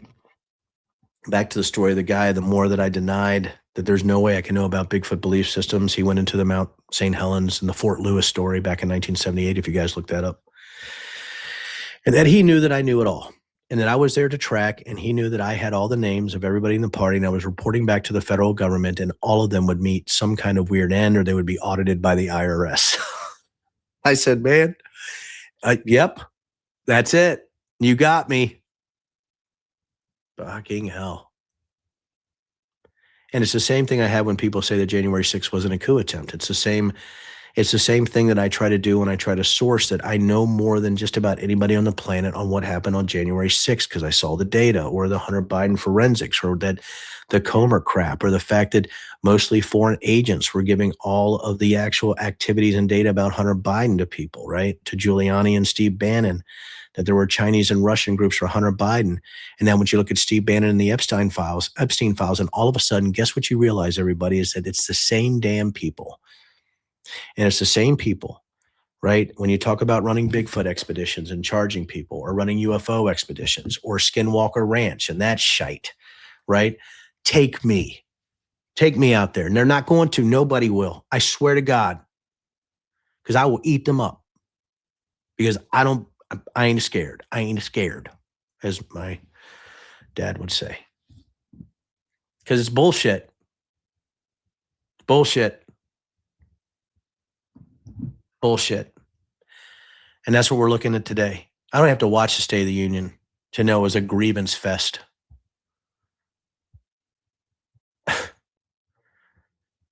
back to the story of the guy, the more that I denied that there's no way I can know about Bigfoot belief systems, he went into the Mount St. Helens and the Fort Lewis story back in 1978, if you guys look that up. And that he knew that I knew it all. And that I was there to track, and he knew that I had all the names of everybody in the party, and I was reporting back to the federal government, and all of them would meet some kind of weird end, or they would be audited by the IRS. I said, man, yep, that's it. You got me. Fucking hell. And it's the same thing I had when people say that January 6th wasn't a coup attempt. It's the same thing that I try to do when I try to source that I know more than just about anybody on the planet on what happened on January 6th because I saw the data, or the Hunter Biden forensics, or that the Comer crap, or the fact that mostly foreign agents were giving all of the actual activities and data about Hunter Biden to people, right? To Giuliani and Steve Bannon, that there were Chinese and Russian groups for Hunter Biden. And then when you look at Steve Bannon and the Epstein files, and all of a sudden, guess what you realize, everybody, is that it's the same damn people. And it's the same people, right? When you talk about running Bigfoot expeditions and charging people, or running UFO expeditions, or Skinwalker Ranch and that shite, right? take me. Take me out there. And they're not going to. Nobody will. I swear to God, because I will eat them up. Because I ain't scared. I ain't scared, as my dad would say. Because it's bullshit. Bullshit. Bullshit. And that's what we're looking at today. I don't have to watch the State of the Union to know it was a grievance fest.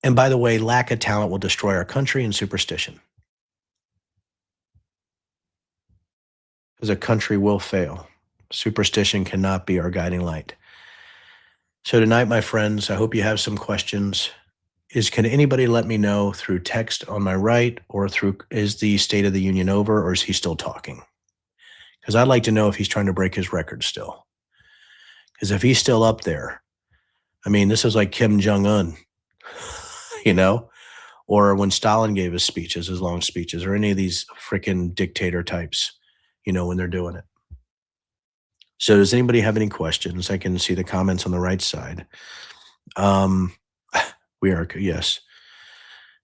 And by the way, lack of talent will destroy our country and superstition. Because a country will fail. Superstition cannot be our guiding light. So tonight, my friends, I hope you have some questions. Can anybody let me know through text on my right or through, is the State of the Union over or is he still talking? Because I'd like to know if he's trying to break his record still. Because if he's still up there, I mean, this is like Kim Jong-un, or when Stalin gave his speeches, his long speeches, or any of these freaking dictator types, when they're doing it. So does anybody have any questions? I can see the comments on the right side. We are, yes.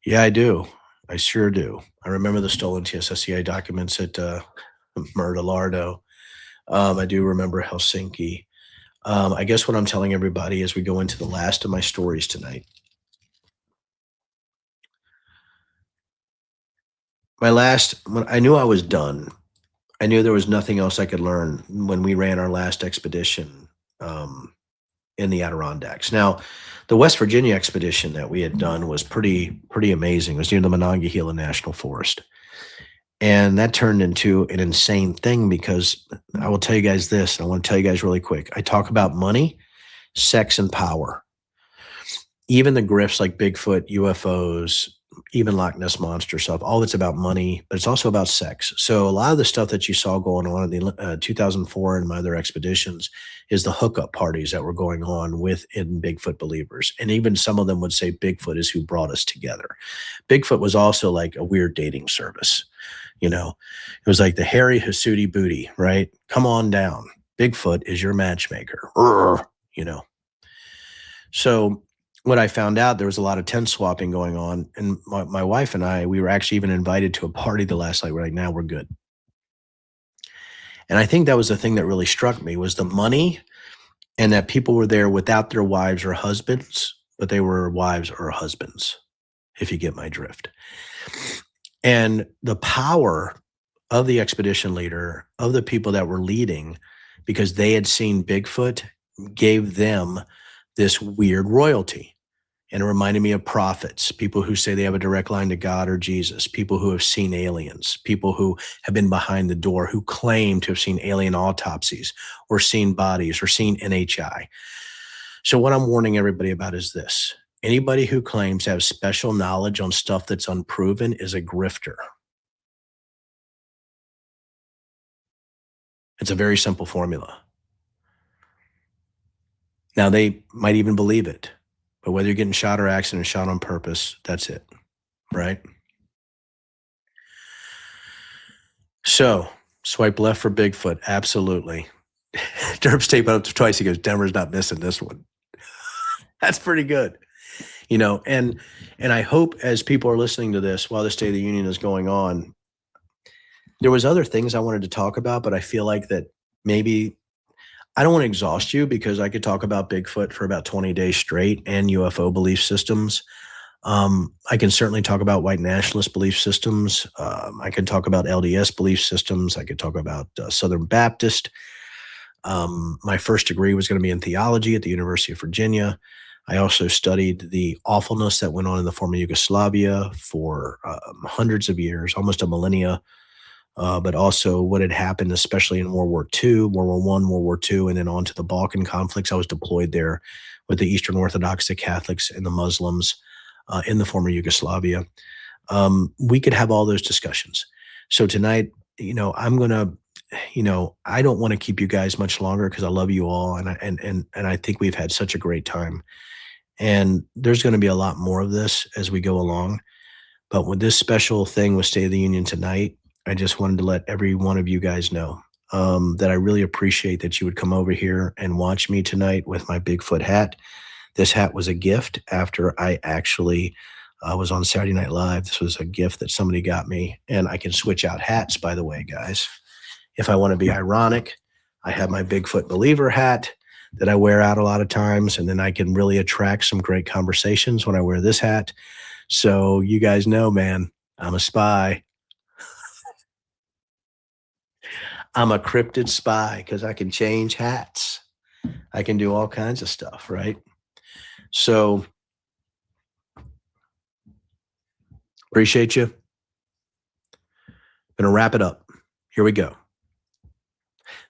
Yeah, I do. I sure do. I remember the stolen TSSCI documents at Murdelardo. I do remember Helsinki. I guess what I'm telling everybody as we go into the last of my stories tonight. When I knew I was done, I knew there was nothing else I could learn when we ran our last expedition in the Adirondacks. Now, the West Virginia expedition that we had done was pretty amazing. It was near the Monongahela National Forest. And that turned into an insane thing because I will tell you guys this, and I want to tell you guys really quick. I talk about money, sex, and power. Even the grifts like Bigfoot, UFOs, even Loch Ness Monster stuff, all that's about money, but it's also about sex. So a lot of the stuff that you saw going on in the 2004 and my other expeditions is the hookup parties that were going on within Bigfoot believers. And even some of them would say Bigfoot is who brought us together. Bigfoot was also like a weird dating service. It was like the hairy Hasuti booty, right? Come on down. Bigfoot is your matchmaker. So what I found out, there was a lot of tent swapping going on. And my wife and I, we were actually even invited to a party the last night. We're like, now we're good. And I think that was the thing that really struck me was the money and that people were there without their wives or husbands, but they were wives or husbands, if you get my drift. And the power of the expedition leader, of the people that were leading, because they had seen Bigfoot, gave them this weird royalty. And it reminded me of prophets, people who say they have a direct line to God or Jesus, people who have seen aliens, people who have been behind the door, who claim to have seen alien autopsies or seen bodies or seen NHI. So what I'm warning everybody about is this. Anybody who claims to have special knowledge on stuff that's unproven is a grifter. It's a very simple formula. Now, they might even believe it, but whether you're getting shot or accident, shot on purpose, that's it, right? So, swipe left for Bigfoot, absolutely. Derp's taped up twice. He goes, Denver's not missing this one. That's pretty good. And I hope as people are listening to this while the State of the Union is going on, there was other things I wanted to talk about, but I feel like that maybe I don't want to exhaust you because I could talk about Bigfoot for about 20 days straight and UFO belief systems. I can certainly talk about white nationalist belief systems. I can talk about LDS belief systems. I could talk about Southern Baptist. My first degree was going to be in theology at the University of Virginia. I also studied the awfulness that went on in the former Yugoslavia for hundreds of years, almost a millennia, but also what had happened, especially in World War II, World War I, World War II, and then on to the Balkan conflicts. I was deployed there with the Eastern Orthodox, the Catholics, and the Muslims in the former Yugoslavia. We could have all those discussions. So tonight, I'm going to, I don't want to keep you guys much longer because I love you all. And I think we've had such a great time. And there's going to be a lot more of this as we go along. But with this special thing with State of the Union tonight, I just wanted to let every one of you guys know that I really appreciate that you would come over here and watch me tonight with my Bigfoot hat, This hat was a gift after I actually was on Saturday Night Live. This was a gift that somebody got me, and I can switch out hats, by the way, guys. If I want to be ironic, I have my Bigfoot believer hat that I wear out a lot of times, and then I can really attract some great conversations when I wear this hat. So you guys know, man, I'm a spy. I'm a cryptid spy because I can change hats. I can do all kinds of stuff, right? So appreciate you. Gonna wrap it up. Here we go.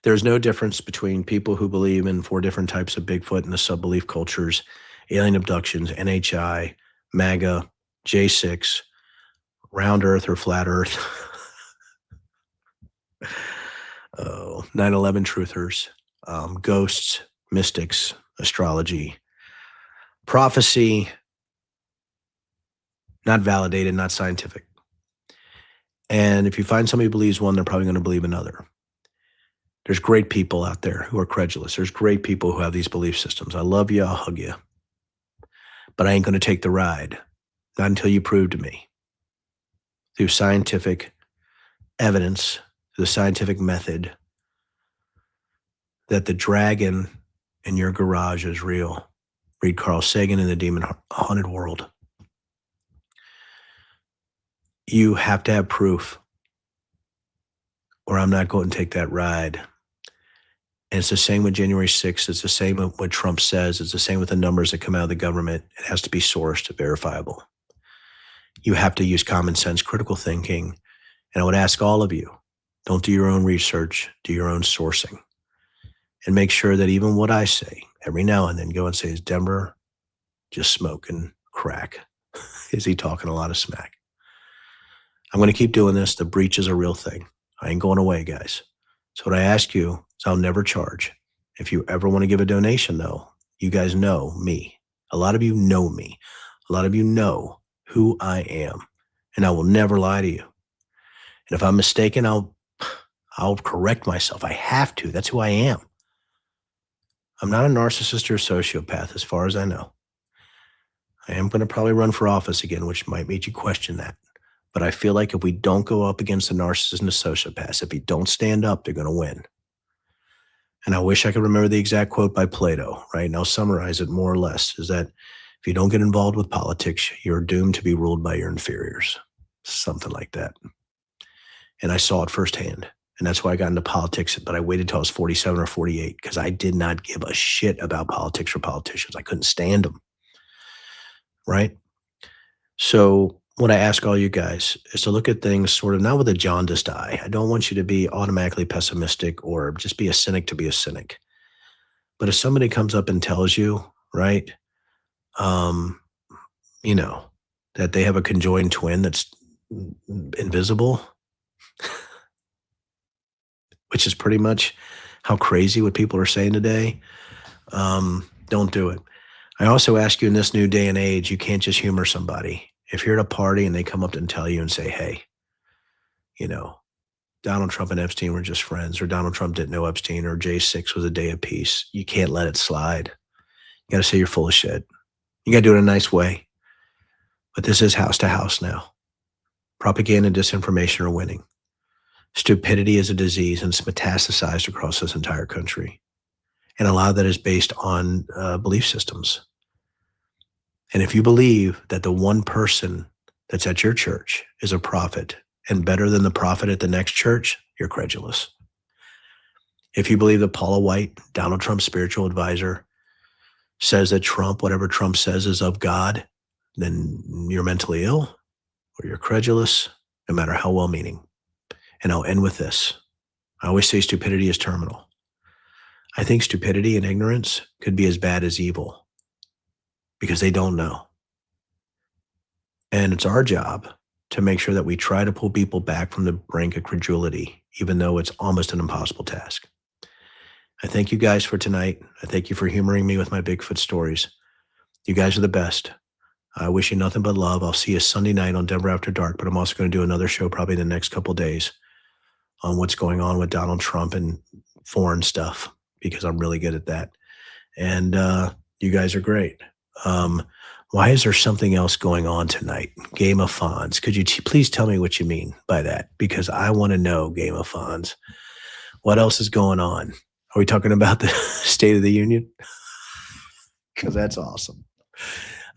There's no difference between people who believe in 4 different types of Bigfoot and the sub-belief cultures, alien abductions, NHI, MAGA, J6, round earth or flat earth, 9/11 truthers, ghosts, mystics, astrology, prophecy, not validated, not scientific. And if you find somebody who believes one, they're probably going to believe another. There's great people out there who are credulous. There's great people who have these belief systems. I love you. I'll hug you. But I ain't going to take the ride. Not until you prove to me through scientific evidence, through the scientific method, that the dragon in your garage is real. Read Carl Sagan in The Demon Haunted World. You have to have proof, or I'm not going to take that ride. And it's the same with January 6th. It's the same with what Trump says. It's the same with the numbers that come out of the government. It has to be sourced, verifiable. You have to use common sense, critical thinking. And I would ask all of you, don't do your own research, do your own sourcing. And make sure that even what I say, every now and then go and say, is Denver just smoking crack? Is he talking a lot of smack? I'm going to keep doing this. The breach is a real thing. I ain't going away, guys. So what I ask you is I'll never charge. If you ever want to give a donation, though, you guys know me. A lot of you know me. A lot of you know who I am. And I will never lie to you. And if I'm mistaken, I'll correct myself. I have to. That's who I am. I'm not a narcissist or a sociopath, as far as I know. I am going to probably run for office again, which might make you question that. But I feel like if we don't go up against the narcissist and the sociopath, if we don't stand up, they're going to win. And I wish I could remember the exact quote by Plato, right? And I'll summarize it more or less, is that if you don't get involved with politics, you're doomed to be ruled by your inferiors. Something like that. And I saw it firsthand. And that's why I got into politics, but I waited till I was 47 or 48 because I did not give a shit about politics or politicians. I couldn't stand them, right? So what I ask all you guys is to look at things sort of not with a jaundiced eye. I don't want you to be automatically pessimistic or just be a cynic to be a cynic. But if somebody comes up and tells you, right, you know, that they have a conjoined twin that's invisible, which is pretty much how crazy what people are saying today, don't do it. I also ask you in this new day and age, you can't just humor somebody. If you're at a party and they come up and tell you and say, hey, you know, Donald Trump and Epstein were just friends, or Donald Trump didn't know Epstein, or J6 was a day of peace, you can't let it slide. You got to say you're full of shit. You got to do it in a nice way. But this is house to house now. Propaganda and disinformation are winning. Stupidity is a disease, and it's metastasized across this entire country. And a lot of that is based on belief systems. And if you believe that the one person that's at your church is a prophet and better than the prophet at the next church, you're credulous. If you believe that Paula White, Donald Trump's spiritual advisor, says that Trump, whatever Trump says, is of God, then you're mentally ill or you're credulous, no matter how well-meaning. And I'll end with this. I always say stupidity is terminal. I think stupidity and ignorance could be as bad as evil because they don't know. And it's our job to make sure that we try to pull people back from the brink of credulity, even though it's almost an impossible task. I thank you guys for tonight. I thank you for humoring me with my Bigfoot stories. You guys are the best. I wish you nothing but love. I'll see you Sunday night on Denver After Dark, but I'm also going to do another show probably in the next couple of days on what's going on with Donald Trump and foreign stuff, because I'm really good at that. And you guys are great. Um, why is there something else going on tonight? Game of Fonz. Could you please tell me what you mean by that? Because I want to know, Game of Fonz. What else is going on? Are we talking about the State of the Union? Because that's awesome.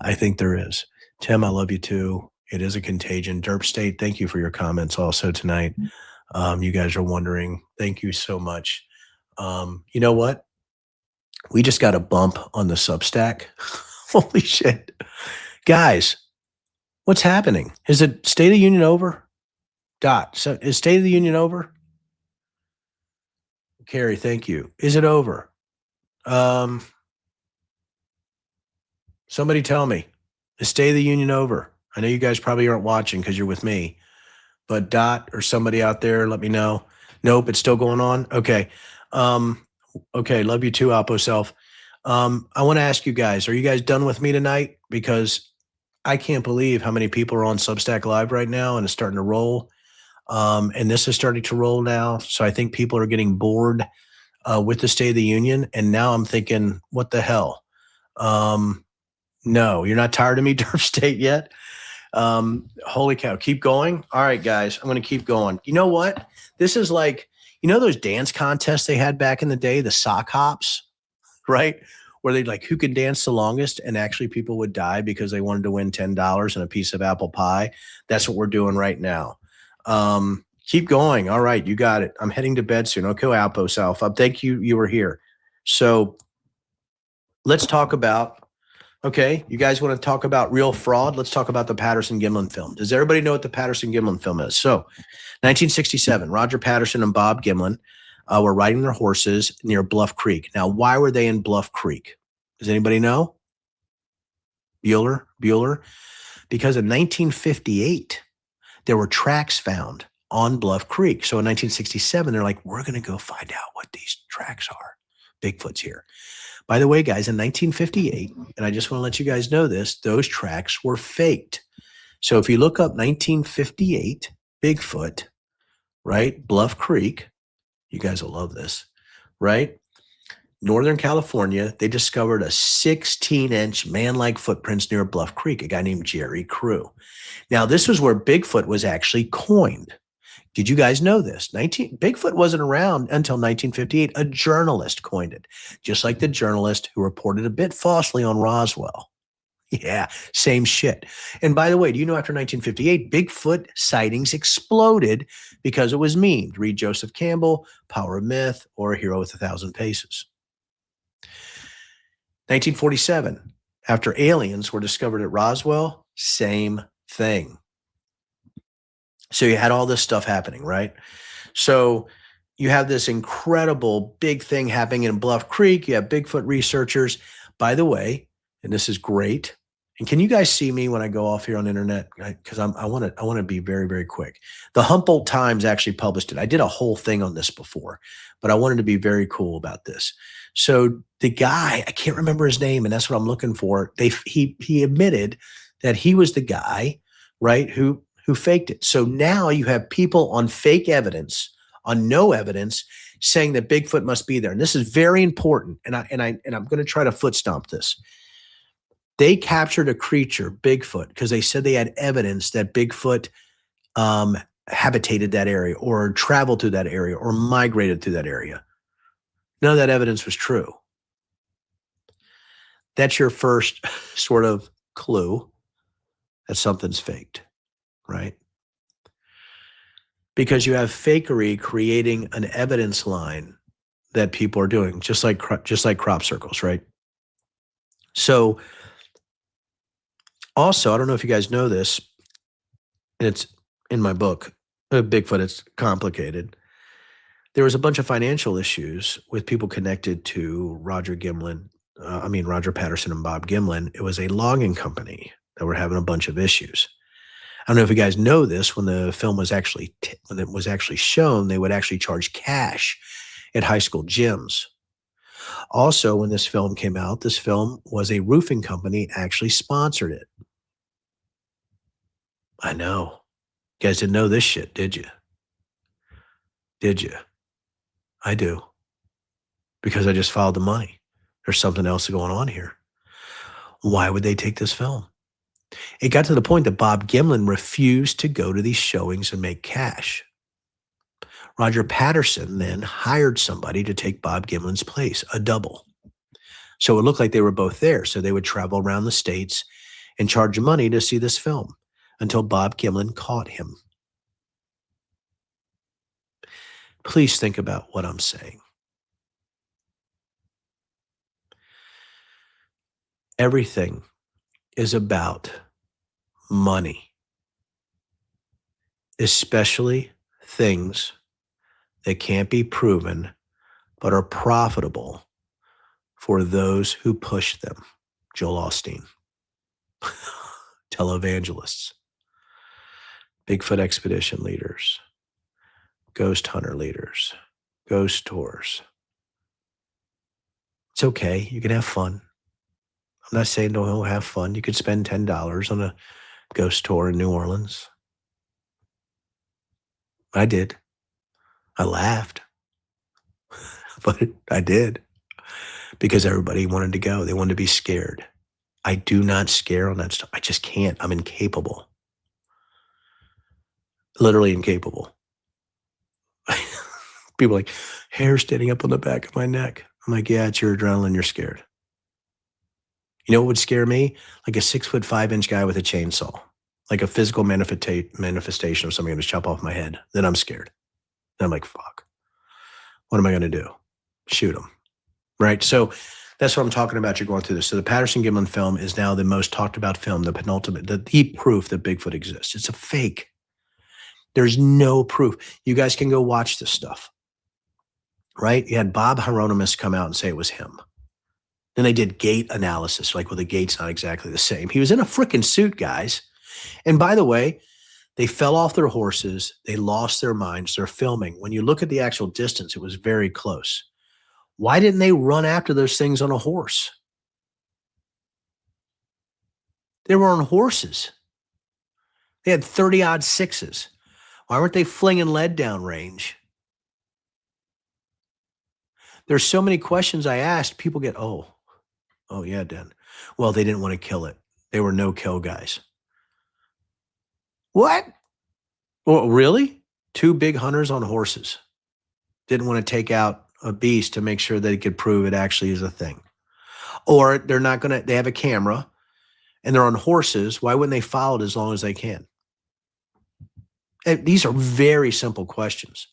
I think there is. Tim, I love you too. It is a contagion. Derp State, thank you for your comments also tonight. You guys are wondering. Thank you so much. You know what? We just got a bump on the Substack. Holy shit. Guys, what's happening? Is it State of the Union over? Dot. So is State of the Union over? Carrie, thank you. Is it over? Somebody tell me. Is State of the Union over? I know you guys probably aren't watching because you're with me, but Dot or somebody out there, let me know. Nope, it's still going on. Okay. Okay. Love you too, Oppo Self. I want to ask you guys, are you guys done with me tonight? Because I can't believe how many people are on Substack Live right now and it's starting to roll. And this is starting to roll now. So I think people are getting bored with the State of the Union. And now I'm thinking, what the hell? No, you're not tired of me, Derp State, yet? Holy cow, keep going. All right, guys, I'm going to keep going. You know what? This is like, those dance contests they had back in the day, the sock hops, right? Where they'd like, who could dance the longest? And actually people would die because they wanted to win $10 and a piece of apple pie. That's what we're doing right now. Keep going. All right, you got it. I'm heading to bed soon. Okay, Alpo Self. Thank you. You were here. So let's talk about, okay, you guys want to talk about real fraud? Let's talk about the Patterson-Gimlin film. Does everybody know what the Patterson-Gimlin film is? So 1967, Roger Patterson and Bob Gimlin were riding their horses near Bluff Creek. Now, why were they in Bluff Creek? Does anybody know? Bueller? Because in 1958, there were tracks found on Bluff Creek. So in 1967, they're like, we're going to go find out what these tracks are. Bigfoot's here. By the way, guys, in 1958, and I just want to let you guys know this, those tracks were faked. So if you look up 1958 Bigfoot, right, Bluff Creek, you guys will love this, right? Northern California, they discovered a 16-inch man-like footprints near Bluff Creek, a guy named Jerry Crew. Now, this was where Bigfoot was actually coined. Did you guys know this? Bigfoot wasn't around until 1958. A journalist coined it, just like the journalist who reported a bit falsely on Roswell. Yeah, same shit. And by the way, do you know after 1958, Bigfoot sightings exploded because it was memed? Read Joseph Campbell, Power of Myth, or A Hero with a Thousand Faces. 1947, after aliens were discovered at Roswell, same thing. So you had all this stuff happening, right? So you have this incredible big thing happening in Bluff Creek. You have Bigfoot researchers. By the way, and this is great. And can you guys see me when I go off here on the internet? Because I want to be very, very quick. The Humboldt Times actually published it. I did a whole thing on this before, but I wanted to be very cool about this. So the guy, I can't remember his name, and that's what I'm looking for. He admitted that he was the guy, right, who faked it. So now you have people on fake evidence, on no evidence, saying that Bigfoot must be there. And this is very important. And I'm going to try to foot stomp this. They captured a creature, Bigfoot, because they said they had evidence that Bigfoot habitated that area or traveled through that area or migrated through that area. None of that evidence was true. That's your first sort of clue that something's faked, right? Because you have fakery creating an evidence line that people are doing, just like crop circles, right? So also, I don't know if you guys know this, and it's in my book, Bigfoot, it's complicated. There was a bunch of financial issues with people connected to Roger Patterson and Bob Gimlin. It was a logging company that were having a bunch of issues. I don't know if you guys know this. When the film was actually shown, they would actually charge cash at high school gyms. Also, when this film came out, this film was a roofing company actually sponsored it. I know. You guys didn't know this shit, did you? Did you? I do. Because I just followed the money. There's something else going on here. Why would they take this film? It got to the point that Bob Gimlin refused to go to these showings and make cash. Roger Patterson then hired somebody to take Bob Gimlin's place, a double. So it looked like they were both there. So they would travel around the states and charge money to see this film until Bob Gimlin caught him. Please think about what I'm saying. Everything is about money, especially things that can't be proven but are profitable for those who push them. Joel Osteen. Televangelists, Bigfoot expedition leaders, ghost hunter leaders, ghost tours. It's okay. You can have fun. I'm not saying don't have fun. You could spend $10 on a ghost tour in New Orleans. I did. I laughed, but I did because everybody wanted to go. They wanted to be scared. I do not scare on that stuff. I just can't. I'm incapable. Literally incapable. People are like, hair standing up on the back of my neck. I'm like, yeah, it's your adrenaline. You're scared. You know what would scare me? Like a 6'5" guy with a chainsaw, like a physical manifestation of something going to chop off my head. Then I'm scared. Then I'm like, fuck. What am I going to do? Shoot him. Right? So that's what I'm talking about. You're going through this. So the Patterson Gimlin film is now the most talked about film, the penultimate, the proof that Bigfoot exists. It's a fake. There's no proof. You guys can go watch this stuff. Right? You had Bob Hieronymus come out and say it was him. Then they did gait analysis, like, well, the gait's not exactly the same. He was in a freaking suit, guys. And by the way, they fell off their horses. They lost their minds. They're filming. When you look at the actual distance, it was very close. Why didn't they run after those things on a horse? They were on horses. They had 30-odd sixes. Why weren't they flinging lead down range? There's so many questions I asked. People get, oh, yeah, Dan. Well, they didn't want to kill it. They were no-kill guys. What? Well, really? 2 big hunters on horses didn't want to take out a beast to make sure that he could prove it actually is a thing. Or they're not going to, they have a camera and they're on horses. Why wouldn't they follow it as long as they can? And these are very simple questions.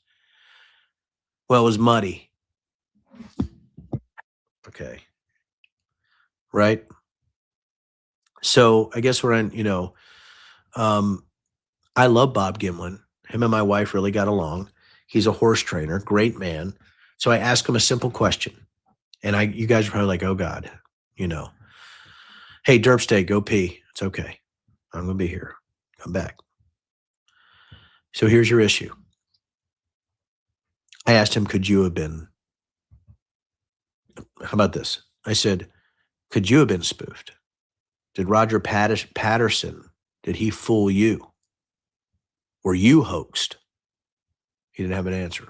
Well, it was muddy. Okay. Right? So I guess we're in, I love Bob Gimlin. Him and my wife really got along. He's a horse trainer, great man. So I asked him a simple question. And you guys are probably like, oh God, hey, Derpstay, go pee. It's okay. I'm going to be here. Come back. So here's your issue. I asked him, could you have been, how about this? I said, could you have been spoofed? Did Roger Patterson, did he fool you? Were you hoaxed? He didn't have an answer.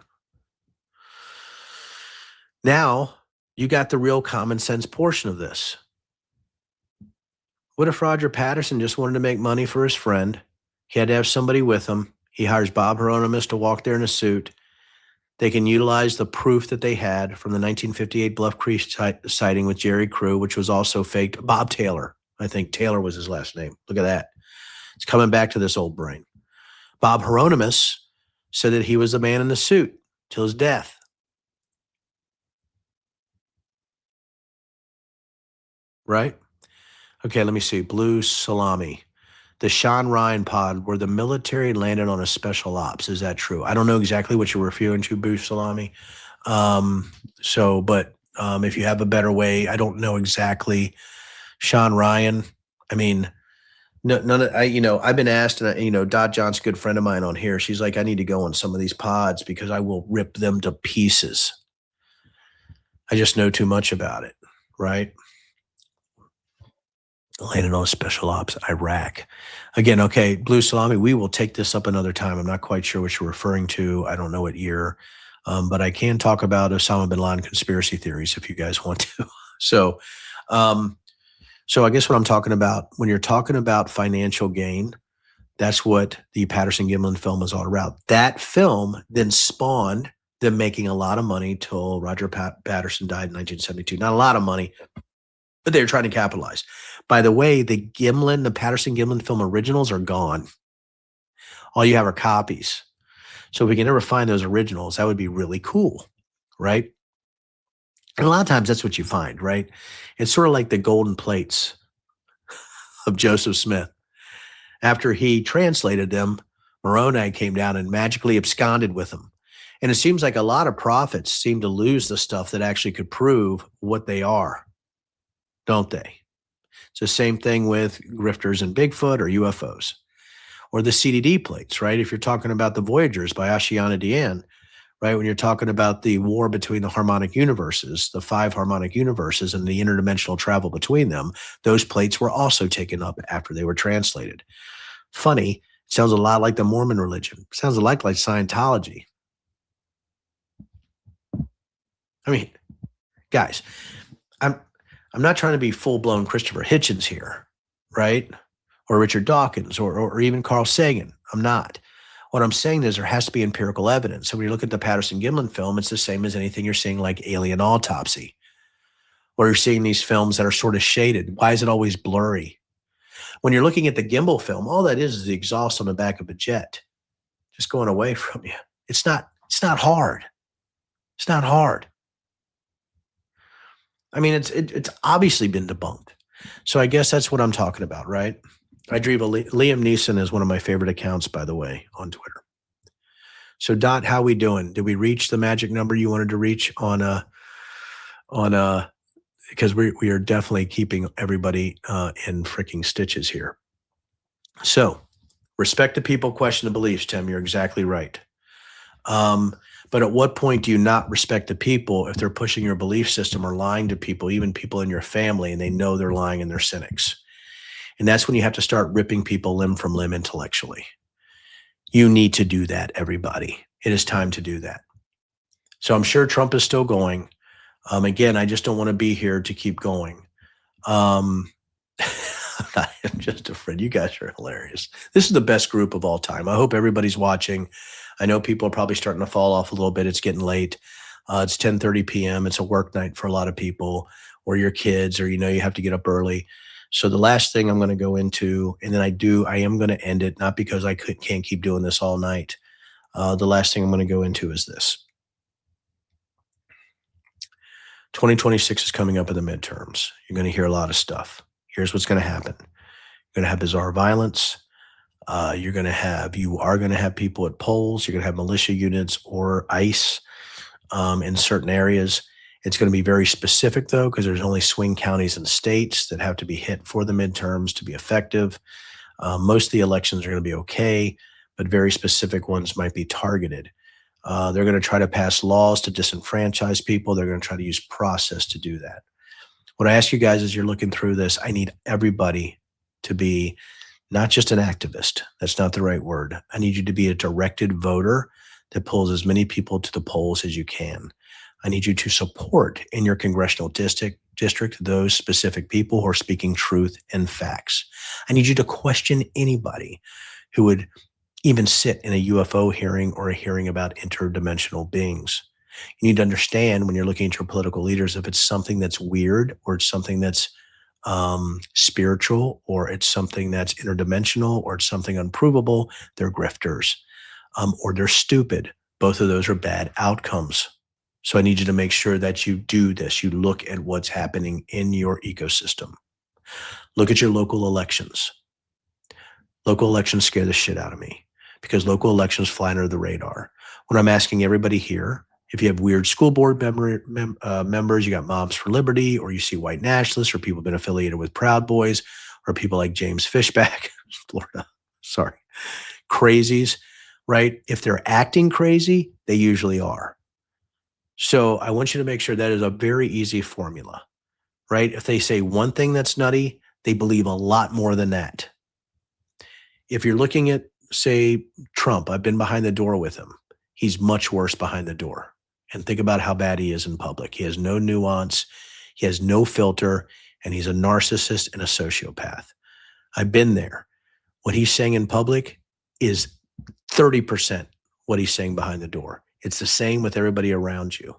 Now, you got the real common sense portion of this. What if Roger Patterson just wanted to make money for his friend? He had to have somebody with him. He hires Bob Hieronymus to walk there in a suit. They can utilize the proof that they had from the 1958 Bluff Creek sighting with Jerry Crew, which was also faked. Bob Taylor. I think Taylor was his last name. Look at that. It's coming back to this old brain. Bob Hieronymus said that he was the man in the suit till his death. Right? Okay, let me see. Blue Salami. The Sean Ryan pod where the military landed on a special ops. Is that true? I don't know exactly what you're referring to, Blue Salami. But if you have a better way, I don't know exactly. Sean Ryan. I mean, none of I've been asked, and Dot John's a good friend of mine on here. She's like, I need to go on some of these pods because I will rip them to pieces. I just know too much about it, right? Landed on special ops, Iraq. Again, okay, Blue Salami, we will take this up another time. I'm not quite sure what you're referring to. I don't know what year, but I can talk about Osama bin Laden conspiracy theories if you guys want to. So, So I guess what I'm talking about, when you're talking about financial gain, that's what the Patterson-Gimlin film is all about. That film then spawned them making a lot of money till Roger Patterson died in 1972. Not a lot of money, but they were trying to capitalize. By the way, the Patterson-Gimlin film originals are gone. All you have are copies. So if we can ever find those originals, that would be really cool, right? And a lot of times that's what you find, right? It's sort of like the golden plates of Joseph Smith. After he translated them, Moroni came down and magically absconded with them. And it seems like a lot of prophets seem to lose the stuff that actually could prove what they are, don't they? It's the same thing with grifters and Bigfoot or UFOs or the CDD plates, right? If you're talking about the Voyagers by Ashiana Dean, right? When you're talking about the war between the harmonic universes, the 5 harmonic universes and the interdimensional travel between them, those plates were also taken up after they were translated. Funny, it sounds a lot like the Mormon religion. It sounds a lot like Scientology. I mean, guys, I'm not trying to be full-blown Christopher Hitchens here, right? Or Richard Dawkins or even Carl Sagan. I'm not. What I'm saying is there has to be empirical evidence. So when you look at the Patterson-Gimlin film, it's the same as anything you're seeing like Alien Autopsy, or you're seeing these films that are sort of shaded. Why is it always blurry? When you're looking at the gimbal film, all that is the exhaust on the back of a jet just going away from you. It's not hard. It's not hard. I mean, it's obviously been debunked. So I guess that's what I'm talking about, right? Liam Neeson is one of my favorite accounts, by the way, on Twitter. So Dot, how we doing? Did we reach the magic number you wanted to reach on because we are definitely keeping everybody in freaking stitches here. So respect the people, question the beliefs, Tim. You're exactly right. But at what point do you not respect the people if they're pushing your belief system or lying to people, even people in your family, and they know they're lying and they're cynics? And that's when you have to start ripping people limb from limb intellectually. You need to do that, everybody. It is time to do that. So I'm sure Trump is still going. Again, I just don't want to be here to keep going. I'm just a friend. You guys are hilarious. This is the best group of all time. I hope everybody's watching. I know people are probably starting to fall off a little bit. It's getting late. It's 10:30 p.m. It's a work night for a lot of people, or your kids, or you have to get up early. So the last thing I'm going to go into, and then I am going to end it, not because I can't keep doing this all night. The last thing I'm going to go into is this. 2026 is coming up in the midterms. You're going to hear a lot of stuff. Here's what's going to happen. You're going to have bizarre violence. You are going to have people at polls. You're going to have militia units or ICE in certain areas. It's going to be very specific, though, because there's only swing counties and states that have to be hit for the midterms to be effective. Most of the elections are going to be okay, but very specific ones might be targeted. They're going to try to pass laws to disenfranchise people. They're going to try to use process to do that. What I ask you guys as you're looking through this, I need everybody to be not just an activist. That's not the right word. I need you to be a directed voter that pulls as many people to the polls as you can. I need you to support in your congressional district those specific people who are speaking truth and facts. I need you to question anybody who would even sit in a UFO hearing or a hearing about interdimensional beings. You need to understand when you're looking at your political leaders, if it's something that's weird or it's something that's spiritual or it's something that's interdimensional or it's something unprovable, they're grifters or they're stupid. Both of those are bad outcomes. So I need you to make sure that you do this. You look at what's happening in your ecosystem. Look at your local elections. Local elections scare the shit out of me because local elections fly under the radar. When I'm asking everybody here, if you have weird school board members, you got Moms for Liberty, or you see white nationalists, or people have been affiliated with Proud Boys, or people like James Fishback, Florida, sorry, crazies, right? If they're acting crazy, they usually are. So I want you to make sure that is a very easy formula, right? If they say one thing that's nutty, they believe a lot more than that. If you're looking at, say, Trump, I've been behind the door with him. He's much worse behind the door. And think about how bad he is in public. He has no nuance. He has no filter. and he's a narcissist and a sociopath. I've been there. What he's saying in public is 30% what he's saying behind the door. It's the same with everybody around you.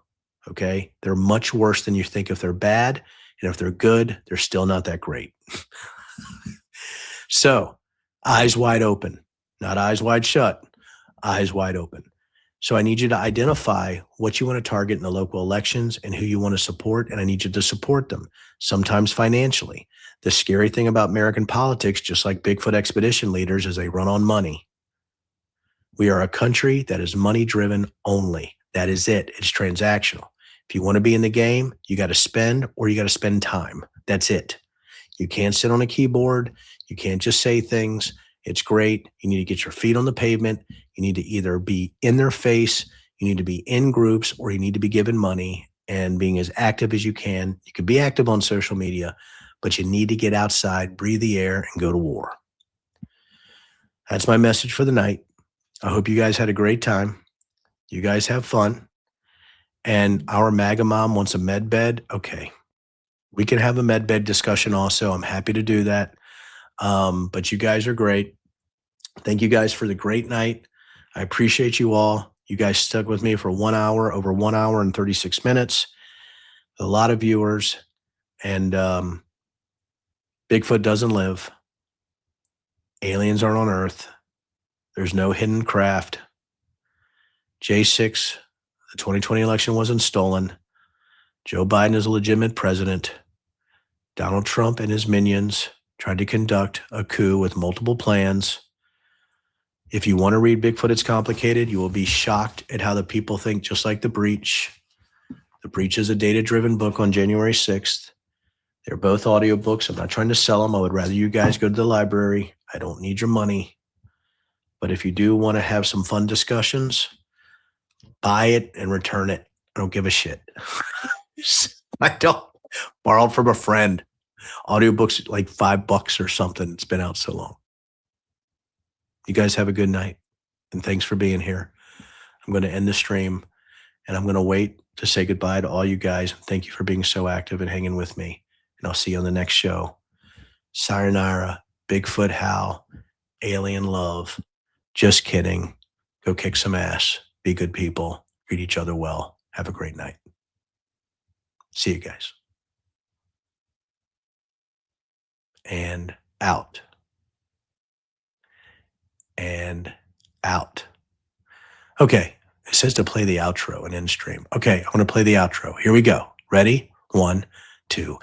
Okay. They're much worse than you think if they're bad. And if they're good, they're still not that great. So, eyes wide open, not eyes wide shut, eyes wide open. So I need you to identify what you want to target in the local elections and who you want to support, and I need you to support them, sometimes financially. The scary thing about American politics, just like Bigfoot expedition leaders, is they run on money. We are a country that is money-driven only. That is it. It's transactional. If you want to be in the game, you got to spend or you got to spend time. That's it. You can't sit on a keyboard. You can't just say things. It's great. You need to get your feet on the pavement. You need to either be in their face, you need to be in groups, or you need to be given money and being as active as you can. You can be active on social media, but you need to get outside, breathe the air, and go to war. That's my message for the night. I hope you guys had a great time. You guys have fun. And our MAGA mom wants a med bed. Okay. We can have a med bed discussion also. I'm happy to do that. But you guys are great. Thank you guys for the great night. I appreciate you all. You guys stuck with me for 1 hour, over 1 hour and 36 minutes. A lot of viewers. And Bigfoot doesn't live. Aliens aren't on Earth. There's no hidden craft. J6, the 2020 election wasn't stolen. Joe Biden is a legitimate president. Donald Trump and his minions tried to conduct a coup with multiple plans. If you want to read Bigfoot, It's Complicated, you will be shocked at how the people think, just like The Breach. The Breach is a data-driven book on January 6th. They're both audiobooks. I'm not trying to sell them. I would rather you guys go to the library. I don't need your money. But if you do want to have some fun discussions, buy it and return it. I don't give a shit. I don't. Borrowed from a friend. Audiobooks like $5 or something. It's been out so long. You guys have a good night, and thanks for being here. I'm going to end the stream, and I'm going to wait to say goodbye to all you guys. Thank you for being so active and hanging with me, and I'll see you on the next show. Sayonara, Bigfoot Hal, Alien Love. Just kidding. Go kick some ass. Be good people. Treat each other well. Have a great night. See you guys. And out. And out. Okay. It says to play the outro and end stream. Okay. I'm going to play the outro. Here we go. Ready? 1, 2.